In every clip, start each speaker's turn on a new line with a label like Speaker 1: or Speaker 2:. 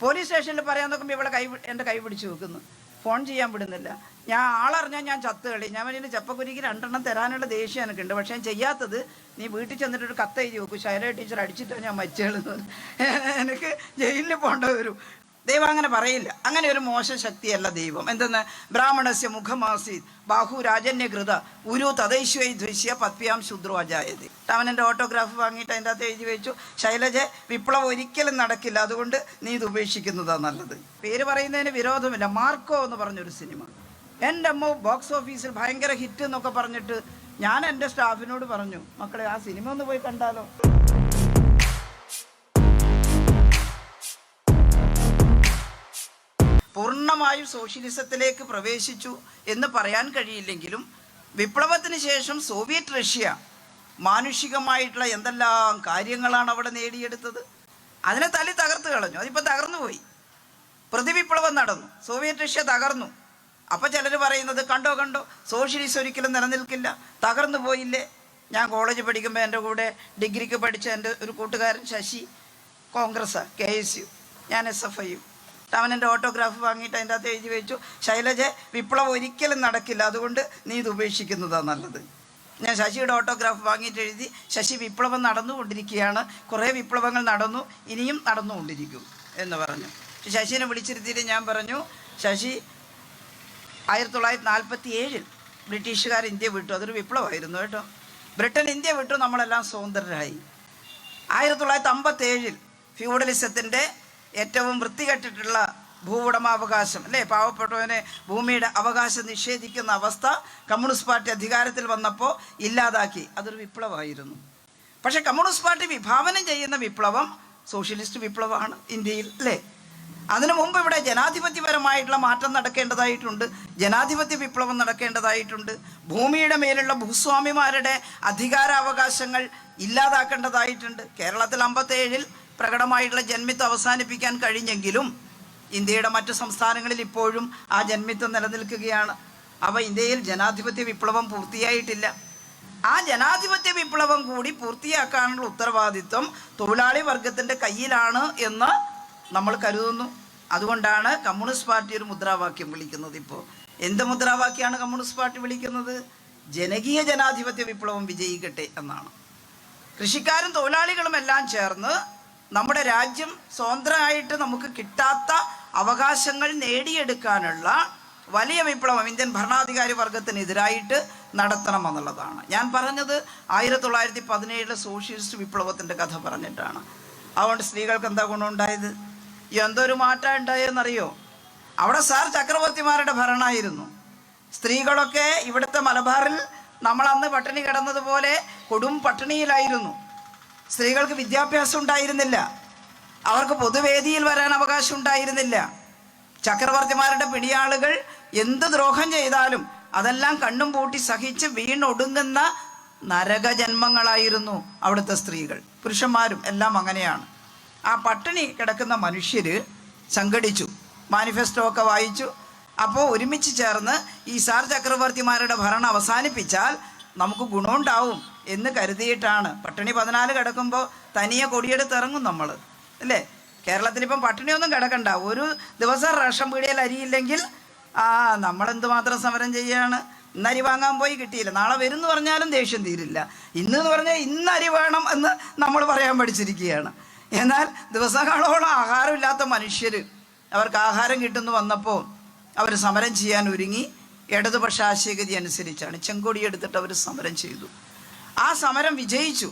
Speaker 1: Police സ്റ്റേഷനിൽ പറയാൻ നോക്കുമ്പോൾ ഇവിടെ എൻ്റെ കൈ പിടിച്ച് വെക്കുന്നു, ഫോൺ ചെയ്യാൻ വിടുന്നില്ല. ഞാൻ ആളറിഞ്ഞാൽ ഞാൻ ചത്ത് കളി. ഞാൻ പറഞ്ഞിട്ട് ചപ്പക്കുരിക്ക് 2 എണ്ണം തരാനുള്ള ദേഷ്യം എനിക്കുണ്ട്. പക്ഷേ ചെയ്യാത്തത് നീ വീട്ടിൽ ചെന്നിട്ടൊരു കത്ത് എഴുതി വെക്കും, ശൈല ടീച്ചർ അടിച്ചിട്ടോ ഞാൻ മരിച്ചേളുന്നത്, എനിക്ക് ജയിലിൽ പോകേണ്ടി വരും. ദൈവം അങ്ങനെ പറയില്ല. അങ്ങനെ ഒരു മോശം ശക്തിയല്ല ദൈവം. എന്തെന്ന് ബ്രാഹ്മണസ്യ മുഖമാസീത് ബാഹു രാജന്യകൃത ഉരു തദൈശ്വൈ ദ്വിശ്യ പത്പ്യാം ശൂദ്രോ അജായതി. അവൻ എൻ്റെ ഓട്ടോഗ്രാഫ് വാങ്ങിയിട്ട് അതിൻ്റെ അകത്ത് എഴുതി വെച്ചു, ശൈലജ വിപ്ലവം ഒരിക്കലും നടക്കില്ല, അതുകൊണ്ട് നീ ഇത് ഉപേക്ഷിക്കുന്നതാണ് നല്ലത്. പേര് പറയുന്നതിന് വിരോധമില്ല. മാർക്കോ എന്ന് പറഞ്ഞൊരു സിനിമ എൻ്റെ അമ്മ ബോക്സ് ഓഫീസിൽ ഭയങ്കര ഹിറ്റ് എന്നൊക്കെ പറഞ്ഞിട്ട് ഞാൻ എൻ്റെ സ്റ്റാഫിനോട് പറഞ്ഞു, മക്കളെ ആ സിനിമ ഒന്ന് പോയി കണ്ടാലോ. പൂർണ്ണമായും സോഷ്യലിസത്തിലേക്ക് പ്രവേശിച്ചു എന്ന് പറയാൻ കഴിയില്ലെങ്കിലും വിപ്ലവത്തിന് ശേഷം സോവിയറ്റ് റഷ്യ മാനുഷികമായിട്ടുള്ള എന്തെല്ലാം കാര്യങ്ങളാണ് അവിടെ നേടിയെടുത്തത്. അതിനെ തകർത്ത് കളഞ്ഞു. അതിപ്പോൾ തകർന്നു പോയി. പ്രതിവിപ്ലവം നടന്നു, സോവിയറ്റ് റഷ്യ തകർന്നു. അപ്പം ചിലർ പറയുന്നത് കണ്ടോ സോഷ്യലിസം ഒരിക്കലും നിലനിൽക്കില്ല, തകർന്നു പോയില്ലേ. ഞാൻ കോളേജ് പഠിക്കുമ്പോൾ എൻ്റെ കൂടെ ഡിഗ്രിക്ക് പഠിച്ച എൻ്റെ ഒരു കൂട്ടുകാരൻ ശശി കോൺഗ്രസ്, KSU, ഞാൻ SFI. അവൻ എൻ്റെ ഓട്ടോഗ്രാഫ് വാങ്ങിയിട്ട് അതിൻ്റെ അകത്ത് എഴുതി വെച്ചു, ശൈലജ വിപ്ലവം ഒരിക്കലും നടക്കില്ല, അതുകൊണ്ട് നീ ഇത് ഉപേക്ഷിക്കുന്നതാണ് നല്ലത്. ഞാൻ ശശിയുടെ ഓട്ടോഗ്രാഫ് വാങ്ങിയിട്ട് എഴുതി, ശശി വിപ്ലവം നടന്നുകൊണ്ടിരിക്കുകയാണ്, കുറേ വിപ്ലവങ്ങൾ നടന്നു, ഇനിയും നടന്നുകൊണ്ടിരിക്കും എന്ന് പറഞ്ഞു. ശശിനെ വിളിച്ചിരുത്തിയിട്ട് ഞാൻ പറഞ്ഞു, ശശി 1947 ബ്രിട്ടീഷുകാർ ഇന്ത്യ വിട്ടു, അതൊരു വിപ്ലവമായിരുന്നു കേട്ടോ. ബ്രിട്ടൻ ഇന്ത്യ വിട്ടു, നമ്മളെല്ലാം സ്വതന്ത്രരായി. 1957 ഫ്യൂഡലിസത്തിൻ്റെ ഏറ്റവും വൃത്തികെട്ടിട്ടുള്ള ഭൂവുടമാവകാശം അല്ലേ, പാവപ്പെട്ടവനെ ഭൂമിയുടെ അവകാശം നിഷേധിക്കുന്ന അവസ്ഥ കമ്മ്യൂണിസ്റ്റ് പാർട്ടി അധികാരത്തിൽ വന്നപ്പോൾ ഇല്ലാതാക്കി. അതൊരു വിപ്ലവമായിരുന്നു. പക്ഷേ കമ്മ്യൂണിസ്റ്റ് പാർട്ടി വിഭാവനം ചെയ്യുന്ന വിപ്ലവം സോഷ്യലിസ്റ്റ് വിപ്ലവമാണ് ഇന്ത്യയിൽ അല്ലേ. അതിനു മുമ്പ് ഇവിടെ ജനാധിപത്യപരമായിട്ടുള്ള മാറ്റം നടക്കേണ്ടതായിട്ടുണ്ട്, ജനാധിപത്യ വിപ്ലവം നടക്കേണ്ടതായിട്ടുണ്ട്. ഭൂമിയുടെ മേലുള്ള ഭൂസ്വാമിമാരുടെ അധികാരാവകാശങ്ങൾ ഇല്ലാതാക്കേണ്ടതായിട്ടുണ്ട്. കേരളത്തിൽ 57 പ്രകടമായിട്ടുള്ള ജന്മിത്വം അവസാനിപ്പിക്കാൻ കഴിഞ്ഞെങ്കിലും ഇന്ത്യയുടെ മറ്റു സംസ്ഥാനങ്ങളിൽ ഇപ്പോഴും ആ ജന്മിത്വം നിലനിൽക്കുകയാണ്. അവ ഇന്ത്യയിൽ ജനാധിപത്യ വിപ്ലവം പൂർത്തിയായിട്ടില്ല. ആ ജനാധിപത്യ വിപ്ലവം കൂടി പൂർത്തിയാക്കാനുള്ള ഉത്തരവാദിത്വം തൊഴിലാളി വർഗത്തിൻ്റെ കയ്യിലാണ് എന്ന് നമ്മൾ കരുതുന്നു. അതുകൊണ്ടാണ് കമ്മ്യൂണിസ്റ്റ് പാർട്ടി ഒരു മുദ്രാവാക്യം വിളിക്കുന്നത്. ഇപ്പോൾ എന്ത് മുദ്രാവാക്യമാണ് കമ്മ്യൂണിസ്റ്റ് പാർട്ടി വിളിക്കുന്നത്? ജനകീയ ജനാധിപത്യ വിപ്ലവം വിജയിക്കട്ടെ എന്നാണ്. കൃഷിക്കാരും തൊഴിലാളികളും എല്ലാം ചേർന്ന് നമ്മുടെ രാജ്യം സ്വതന്ത്രമായിട്ട് നമുക്ക് കിട്ടാത്ത അവകാശങ്ങൾ നേടിയെടുക്കാനുള്ള വലിയ വിപ്ലവം ഇന്ത്യൻ ഭരണാധികാരി വർഗത്തിനെതിരായിട്ട് നടത്തണമെന്നുള്ളതാണ്. ഞാൻ പറഞ്ഞത് 1917 സോഷ്യലിസ്റ്റ് വിപ്ലവത്തിൻ്റെ കഥ പറഞ്ഞിട്ടാണ്. അതുകൊണ്ട് സ്ത്രീകൾക്ക് എന്താ ഗുണമുണ്ടായത്? എന്തൊരു മാറ്റം ഉണ്ടായെന്നറിയോ? അവിടെ സാർ ചക്രവർത്തിമാരുടെ ഭരണമായിരുന്നു. സ്ത്രീകളൊക്കെ ഇവിടുത്തെ മലബാറിൽ നമ്മളന്ന് പട്ടിണി കിടന്നതുപോലെ കൊടും പട്ടിണിയിലായിരുന്നു. സ്ത്രീകൾക്ക് വിദ്യാഭ്യാസം ഉണ്ടായിരുന്നില്ല, അവർക്ക് പൊതുവേദിയിൽ വരാൻ അവകാശം ഉണ്ടായിരുന്നില്ല. ചക്രവർത്തിമാരുടെ പിടിയാളുകൾ എന്ത് ദ്രോഹം ചെയ്താലും അതെല്ലാം കണ്ണും പൂട്ടി സഹിച്ച് വീണൊടുങ്ങുന്ന നരകജന്മങ്ങളായിരുന്നു അവിടുത്തെ സ്ത്രീകൾ. പുരുഷന്മാരും എല്ലാം അങ്ങനെയാണ്. ആ പട്ടിണി കിടക്കുന്ന മനുഷ്യർ സംഘടിച്ചു, മാനിഫെസ്റ്റോ ഒക്കെ വായിച്ചു. അപ്പോൾ ഒരുമിച്ച് ചേർന്ന് ഈ സാർ ചക്രവർത്തിമാരുടെ ഭരണം അവസാനിപ്പിച്ചാൽ നമുക്ക് ഗുണമുണ്ടാവും എന്ന് കരുതിയിട്ടാണ്. പട്ടിണി 14 കിടക്കുമ്പോൾ തനിയെ കൊടിയെടുത്തിറങ്ങും നമ്മൾ അല്ലേ. കേരളത്തിലിപ്പം പട്ടിണിയൊന്നും കിടക്കണ്ട, ഒരു ദിവസം റേഷൻ പീടികയിൽ അരിയില്ലെങ്കിൽ നമ്മളെന്തുമാത്രം സമരം ചെയ്യുകയാണ്. ഇന്ന് അരി വാങ്ങാൻ പോയി കിട്ടിയില്ല, നാളെ വരും എന്ന് പറഞ്ഞാലും ദേഷ്യം തീരില്ല. ഇന്ന് പറഞ്ഞാൽ ഇന്ന് അരി വേണം എന്ന് നമ്മൾ പറയാൻ പഠിച്ചിരിക്കുകയാണ്. എന്നാൽ ദിവസങ്ങളോളം ആഹാരമില്ലാത്ത മനുഷ്യർ അവർക്ക് ആഹാരം കിട്ടുന്നു വന്നപ്പോൾ അവർ സമരം ചെയ്യാൻ ഒരുങ്ങി. ഇടതുപക്ഷ ആശയഗതി അനുസരിച്ചാണ് ചെങ്കൊടി എടുത്തിട്ട് അവർ സമരം ചെയ്തു. ആ സമരം വിജയിച്ചു.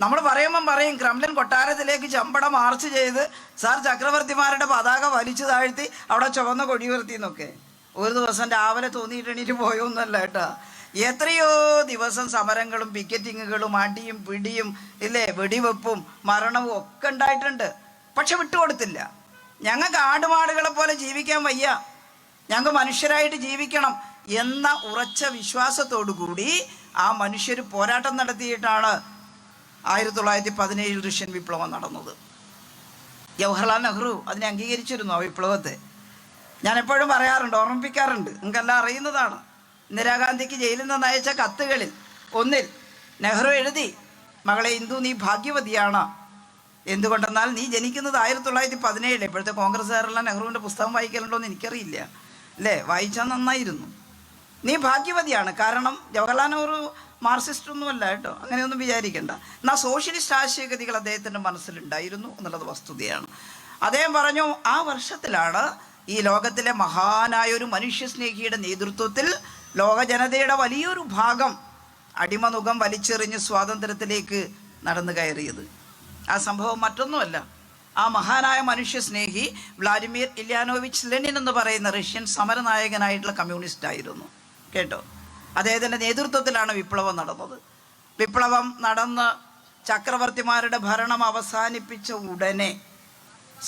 Speaker 1: നമ്മൾ പറയുമ്പം പറയും ക്രെംലിൻ കൊട്ടാരത്തിലേക്ക് ചമ്പട മാർച്ച് ചെയ്ത് സാർ ചക്രവർത്തിമാരുടെ പതാക വലിച്ചു താഴ്ത്തി അവിടെ ചുവന്ന കൊടി ഉയർത്തി എന്നൊക്കെ ഒരു ദിവസം രാവിലെ തോന്നിയിട്ട് എണീറ്റ് പോയൊന്നല്ല കേട്ടോ. എത്രയോ ദിവസം സമരങ്ങളും പിക്കറ്റിങ്ങുകളും അടിയും പിടിയും ഇല്ലേ, വെടിവെപ്പും മരണവും ഒക്കെ ഉണ്ടായിട്ടുണ്ട്. പക്ഷെ വിട്ടുകൊടുത്തില്ല. ഞങ്ങൾക്ക് ആടുമാടുകളെ പോലെ ജീവിക്കാൻ വയ്യ, ഞങ്ങൾക്ക് മനുഷ്യരായിട്ട് ജീവിക്കണം എന്ന ഉറച്ച വിശ്വാസത്തോടു കൂടി ആ മനുഷ്യർ പോരാട്ടം നടത്തിയിട്ടാണ് 1917 റഷ്യൻ വിപ്ലവം നടന്നത്. ജവഹർലാൽ നെഹ്റു അതിനെ അംഗീകരിച്ചിരുന്നു, ആ വിപ്ലവത്തെ. ഞാൻ എപ്പോഴും പറയാറുണ്ട്, ഓർമ്മിപ്പിക്കാറുണ്ട്, നിങ്ങൾക്കെല്ലാം അറിയുന്നതാണ്. ഇന്ദിരാഗാന്ധിക്ക് ജയിലിൽ നിന്ന് അയച്ച കത്തുകളിൽ ഒന്നിൽ നെഹ്റു എഴുതി, മകളെ ഇന്ദു നീ ഭാഗ്യവതിയാണ്, എന്തുകൊണ്ടെന്നാൽ നീ ജനിക്കുന്നത് 1917. ഇപ്പോഴത്തെ കോൺഗ്രസ്സുകാരെല്ലാം നെഹ്റുവിൻ്റെ പുസ്തകം വായിക്കലുണ്ടോ എന്ന് എനിക്കറിയില്ല, അല്ലേ? വായിച്ചാൽ നന്നായിരുന്നു. നീ ഭാഗ്യവതിയാണ്. കാരണം ജവഹർലാൽ നെഹ്റു മാർക്സിസ്റ്റ് ഒന്നുമല്ല കേട്ടോ, അങ്ങനെയൊന്നും വിചാരിക്കേണ്ട. എന്നാൽ സോഷ്യലിസ്റ്റ് ആശയഗതികൾ അദ്ദേഹത്തിൻ്റെ മനസ്സിലുണ്ടായിരുന്നു എന്നുള്ളത് വസ്തുതയാണ്. അദ്ദേഹം പറഞ്ഞു, ആ വർഷത്തിലാണ് ഈ ലോകത്തിലെ മഹാനായ ഒരു മനുഷ്യസ്നേഹിയുടെ നേതൃത്വത്തിൽ ലോക ജനതയുടെ വലിയൊരു ഭാഗം അടിമനുഖം വലിച്ചെറിഞ്ഞ് സ്വാതന്ത്ര്യത്തിലേക്ക് നടന്നു കയറിയത്. ആ സംഭവം മറ്റൊന്നുമല്ല, ആ മഹാനായ മനുഷ്യസ്നേഹി വ്ളാഡിമിർ ഇല്യാനോവിച്ച് ലെനിൻ എന്ന് പറയുന്ന റഷ്യൻ സമരനായകനായിട്ടുള്ള കമ്മ്യൂണിസ്റ്റ് ആയിരുന്നു കേട്ടോ. അദ്ദേഹത്തിൻ്റെ നേതൃത്വത്തിലാണ് വിപ്ലവം നടന്നത്. വിപ്ലവം നടന്ന് ചക്രവർത്തിമാരുടെ ഭരണം അവസാനിപ്പിച്ച ഉടനെ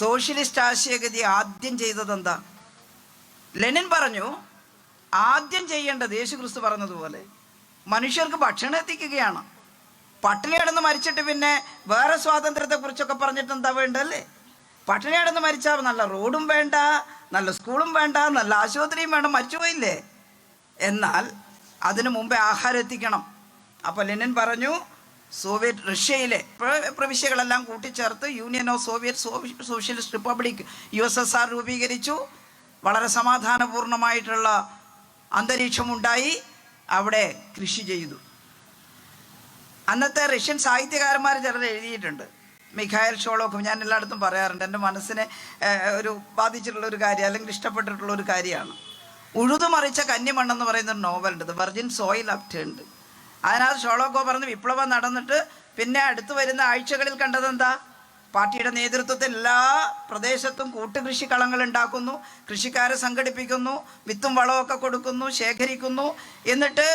Speaker 1: സോഷ്യലിസ്റ്റ് ആശയഗതി ആദ്യം ചെയ്തതെന്താ? ലെനിൻ പറഞ്ഞു, ആദ്യം ചെയ്യേണ്ടത് യേശുക്രിസ്തു പറഞ്ഞതുപോലെ മനുഷ്യർക്ക് ഭക്ഷണം എത്തിക്കുകയാണ്. പട്ടിണി കിടന്ന് മരിച്ചിട്ട് പിന്നെ വേറെ സ്വാതന്ത്ര്യത്തെക്കുറിച്ചൊക്കെ പറഞ്ഞിട്ട് എന്താ വേണ്ടല്ലേ? പട്ടിണി കിടന്ന് മരിച്ചാൽ നല്ല റോഡും വേണ്ട, നല്ല സ്കൂളും വേണ്ട, നല്ല ആശുപത്രിയും വേണ്ട, മരിച്ചുപോയില്ലേ? എന്നാൽ അതിനു മുമ്പേ ആഹാരം എത്തിക്കണം. അപ്പോൾ ലെനിൻ പറഞ്ഞു, സോവിയറ്റ് റഷ്യയിലെ പ്രവിശ്യകളെല്ലാം കൂട്ടിച്ചേർത്ത് union of Soviet socialist republic USSR രൂപീകരിച്ചു. വളരെ സമാധാനപൂർണമായിട്ടുള്ള അന്തരീക്ഷമുണ്ടായി. അവിടെ കൃഷി ചെയ്തു. അന്നത്തെ റഷ്യൻ സാഹിത്യകാരന്മാർ ചിലർ എഴുതിയിട്ടുണ്ട്. മിഖായൽ ഷോളോക്ക്, ഞാൻ എല്ലായിടത്തും പറയാറുണ്ട്, എൻ്റെ മനസ്സിനെ ഒരു ബാധിച്ചിട്ടുള്ളൊരു കാര്യം, അല്ലെങ്കിൽ ഇഷ്ടപ്പെട്ടിട്ടുള്ളൊരു കാര്യമാണ്. ഉഴുതുമറിച്ച കന്നിമണ്ണെന്ന് പറയുന്നൊരു നോവലുണ്ട്, ദ വെർജിൻ സോയിൽ അപ്റ്റേൺഡ്. അതിനകത്ത് ഷോളോക്കോ പറഞ്ഞ് വിപ്ലവം നടന്നിട്ട് പിന്നെ അടുത്ത് വരുന്ന ആഴ്ചകളിൽ കണ്ടതെന്താ? പാർട്ടിയുടെ നേതൃത്വത്തിൽ എല്ലാ പ്രദേശത്തും കൂട്ടുകൃഷി കളങ്ങൾ ഉണ്ടാക്കുന്നു, കൃഷിക്കാരെ സംഘടിപ്പിക്കുന്നു, വിത്തും വളമൊക്കെ കൊടുക്കുന്നു, ശേഖരിക്കുന്നു. എന്നിട്ട്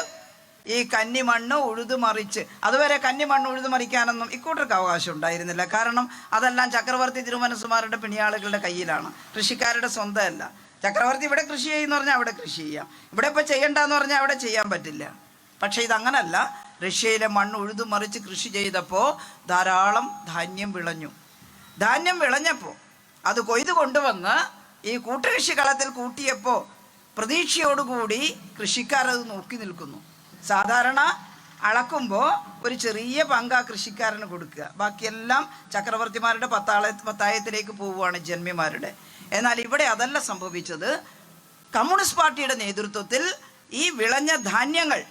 Speaker 1: ഈ കന്നിമണ്ണ് ഉഴുതുമറിച്ച്, അതുവരെ കന്നിമണ്ണ് ഉഴുതുമറിക്കാനൊന്നും ഇക്കൂട്ടർക്ക് അവകാശം ഉണ്ടായിരുന്നില്ല. കാരണം അതെല്ലാം ചക്രവർത്തി തിരുമനസ്സുമാരുടെ പിണിയാളുകളുടെ കയ്യിലാണ്, കൃഷിക്കാരുടെ സ്വന്തമല്ല. ചക്രവർത്തി ഇവിടെ കൃഷി ചെയ്യുന്ന പറഞ്ഞാൽ അവിടെ കൃഷി ചെയ്യാം, ഇവിടെ ഇപ്പോൾ ചെയ്യണ്ടെന്ന് പറഞ്ഞാൽ അവിടെ ചെയ്യാൻ പറ്റില്ല. പക്ഷേ ഇതങ്ങനല്ല. റഷ്യയിലെ മണ്ണ് ഉഴുതുമറിച്ച് കൃഷി ചെയ്തപ്പോൾ ധാരാളം ധാന്യം വിളഞ്ഞു. ധാന്യം വിളഞ്ഞപ്പോൾ അത് കൊയ്ത് കൊണ്ടുവന്ന് ഈ കൂട്ടുകൃഷി കളത്തിൽ കൂട്ടിയപ്പോൾ പ്രതീക്ഷയോടുകൂടി കൃഷിക്കാരത് നോക്കി നിൽക്കുന്നു. സാധാരണ അളക്കുമ്പോൾ ഒരു ചെറിയ പങ്ക് ആ കൃഷിക്കാരന് കൊടുക്കുക, ബാക്കിയെല്ലാം ചക്രവർത്തിമാരുടെ പത്തായത്തിലേക്ക് പോവുകയാണ്, ജന്മിമാരുടെ. എന്നാൽ ഇവിടെ അതല്ല സംഭവിച്ചത്. കമ്മ്യൂണിസ്റ്റ് പാർട്ടിയുടെ നേതൃത്വത്തിൽ ഈ വിളഞ്ഞ ധാന്യങ്ങൾ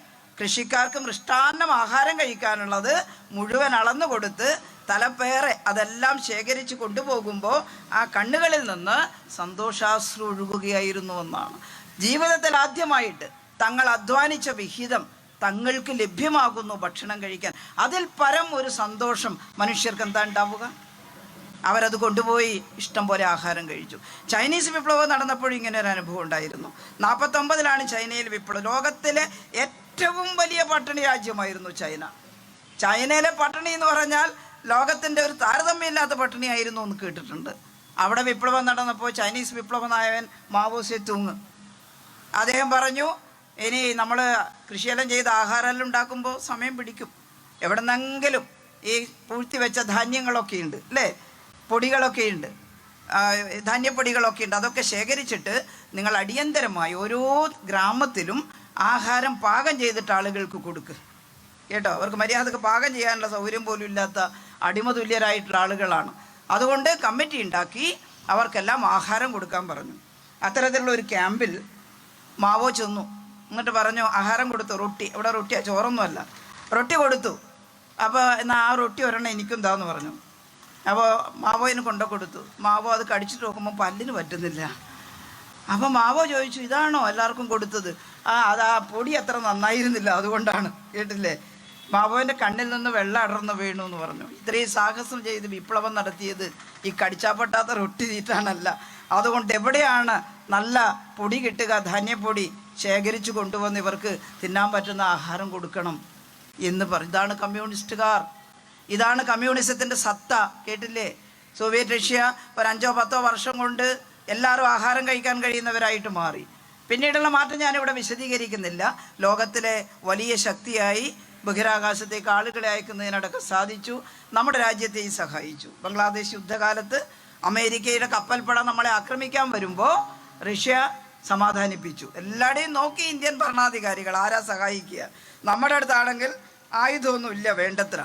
Speaker 1: കൃഷിക്കാർക്ക് മൃഷ്ടാന്നം ആഹാരം കഴിക്കാനുള്ളത് മുഴുവൻ അളന്നു കൊടുത്ത് തലപ്പേറെ അതെല്ലാം ശേഖരിച്ച് കൊണ്ടുപോകുമ്പോൾ ആ കണ്ണുകളിൽ നിന്ന് സന്തോഷാശ്രു ഒഴുകുകയായിരുന്നു എന്നാണ്. ജീവിതത്തിൽ ആദ്യമായിട്ട് തങ്ങൾ അധ്വാനിച്ച വിഹിതം തങ്ങൾക്ക് ലഭ്യമാകുന്നു ഭക്ഷണം കഴിക്കാൻ. അതിൽ പരം ഒരു സന്തോഷം മനുഷ്യർക്ക് എന്താ ഉണ്ടാവുക? അവരത് കൊണ്ടുപോയി ഇഷ്ടം പോലെ ആഹാരം കഴിച്ചു. ചൈനീസ് വിപ്ലവം നടന്നപ്പോഴും ഇങ്ങനെ ഒരു അനുഭവം ഉണ്ടായിരുന്നു. 49-ലാണ് ചൈനയിൽ വിപ്ലവം. ലോകത്തിലെ ഏറ്റവും വലിയ പട്ടിണി രാജ്യമായിരുന്നു ചൈന. ചൈനയിലെ പട്ടിണി എന്ന് പറഞ്ഞാൽ ലോകത്തിൻ്റെ ഒരു താരതമ്യമില്ലാത്ത പട്ടിണിയായിരുന്നു എന്ന് കേട്ടിട്ടുണ്ട്. അവിടെ വിപ്ലവം നടന്നപ്പോൾ ചൈനീസ് വിപ്ലവ നായകൻ മാവോ സെ തുങ് അദ്ദേഹം പറഞ്ഞു, ഇനി നമ്മൾ കൃഷിയെല്ലാം ചെയ്ത് ആഹാരമെല്ലാം ഉണ്ടാക്കുമ്പോൾ സമയം പിടിക്കും. എവിടെ നിന്നെങ്കിലും ഈ പൂഴ്ത്തി വെച്ച ധാന്യങ്ങളൊക്കെ ഉണ്ട് അല്ലേ, പൊടികളൊക്കെ ഉണ്ട്, ധാന്യപ്പൊടികളൊക്കെ ഉണ്ട്. അതൊക്കെ ശേഖരിച്ചിട്ട് നിങ്ങൾ അടിയന്തരമായി ഓരോ ഗ്രാമത്തിലും ആഹാരം പാകം ചെയ്തിട്ട് ആളുകൾക്ക് കൊടുക്കുക കേട്ടോ. അവർക്ക് മര്യാദക്ക് പാകം ചെയ്യാനുള്ള സൗകര്യം പോലും ഇല്ലാത്ത അടിമതുല്യരായിട്ടുള്ള ആളുകളാണ്. അതുകൊണ്ട് കമ്മിറ്റി ഉണ്ടാക്കി അവർക്കെല്ലാം ആഹാരം കൊടുക്കാൻ പറഞ്ഞു. അത്തരത്തിലുള്ള ഒരു ക്യാമ്പിൽ മാവോ ചെന്നു. എന്നിട്ട് പറഞ്ഞു, ആഹാരം കൊടുത്തു. റൊട്ടി, ഇവിടെ റൊട്ടിയാണ്, ചോറൊന്നുമല്ല, റൊട്ടി കൊടുത്തു. അപ്പോൾ എന്നാൽ ആ റൊട്ടി ഒരെണ്ണം എനിക്കും താന്ന് പറഞ്ഞു. അപ്പോൾ മാവോയിന് കൊണ്ടു കൊടുത്തു. മാവോ അത് കടിച്ചിട്ട് നോക്കുമ്പോൾ പല്ലിന് പറ്റുന്നില്ല. അപ്പോൾ മാവോ ചോദിച്ചു, ഇതാണോ എല്ലാവർക്കും കൊടുത്തത്? അത് ആ പൊടി അത്ര നന്നായിരുന്നില്ല, അതുകൊണ്ടാണ്. കേട്ടില്ലേ? മാവോൻ്റെ കണ്ണിൽ നിന്ന് വെള്ളം അടർന്ന് വീണു എന്ന് പറഞ്ഞു. ഇത്രയും സാഹസം ചെയ്ത് വിപ്ലവം നടത്തിയത് ഈ കടിച്ചാപ്പട്ടാത്ത റൊട്ടി തീറ്റാണല്ല. അതുകൊണ്ട് എവിടെയാണ് നല്ല പൊടി കിട്ടുക, ധാന്യപ്പൊടി ശേഖരിച്ചു കൊണ്ടുവന്ന് ഇവർക്ക് തിന്നാൻ പറ്റുന്ന ആഹാരം കൊടുക്കണം എന്ന് പറഞ്ഞു. ഇതാണ് കമ്മ്യൂണിസ്റ്റുകാർ, ഇതാണ് കമ്മ്യൂണിസത്തിൻ്റെ സത്ത. കേട്ടില്ലേ? സോവിയറ്റ് റഷ്യ ഒരു 5-10 വർഷം കൊണ്ട് എല്ലാവരും ആഹാരം കഴിക്കാൻ കഴിയുന്നവരായിട്ട് മാറി. പിന്നീടുള്ള മാറ്റം ഞാനിവിടെ വിശദീകരിക്കുന്നില്ല. ലോകത്തിലെ വലിയ ശക്തിയായി ബഹിരാകാശത്തേക്ക് ആളുകളെ അയക്കുന്നതിനടക്കം സാധിച്ചു. നമ്മുടെ രാജ്യത്തെയും സഹായിച്ചു. ബംഗ്ലാദേശ് യുദ്ധകാലത്ത് അമേരിക്കയുടെ കപ്പൽപ്പട നമ്മളെ ആക്രമിക്കാൻ വരുമ്പോൾ റഷ്യ സമാധാനിപ്പിച്ചു. എല്ലാവരുടെയും നോക്കി ഇന്ത്യൻ ഭരണാധികാരികൾ ആരാ സഹായിക്കുക. നമ്മുടെ അടുത്താണെങ്കിൽ ആയുധമൊന്നുമില്ല വേണ്ടത്ര.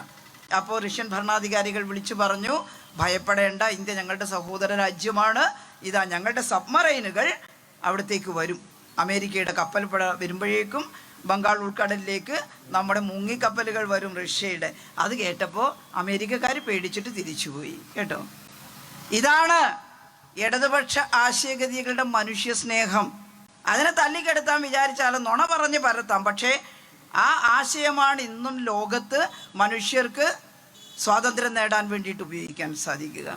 Speaker 1: അപ്പോൾ റഷ്യൻ ഭരണാധികാരികൾ വിളിച്ചു പറഞ്ഞു, ഭയപ്പെടേണ്ട, ഇന്ത്യ ഞങ്ങളുടെ സഹോദര രാജ്യമാണ്. ഇതാ ഞങ്ങളുടെ സബ്മറൈനുകൾ അവിടത്തേക്ക് വരും. അമേരിക്കയുടെ കപ്പൽപ്പട വരുമ്പോഴേക്കും ബംഗാൾ ഉൾക്കടലിലേക്ക് നമ്മുടെ മുങ്ങിക്കപ്പലുകൾ വരും റഷ്യയുടെ. അത് കേട്ടപ്പോൾ അമേരിക്കക്കാർ പേടിച്ചിട്ട് തിരിച്ചുപോയി കേട്ടോ. ഇതാണ് ഇടതുപക്ഷ ആശയഗതികളുടെ മനുഷ്യ സ്നേഹം. അതിനെ തല്ലിക്കെടുത്താൻ വിചാരിച്ചാലും നുണ പറഞ്ഞ് പരത്താം. പക്ഷേ ആ ആശയമാണ് ഇന്നും ലോകത്ത് മനുഷ്യർക്ക് സ്വാതന്ത്ര്യം നേടാൻ വേണ്ടിയിട്ട് ഉപയോഗിക്കാൻ സാധിക്കുക.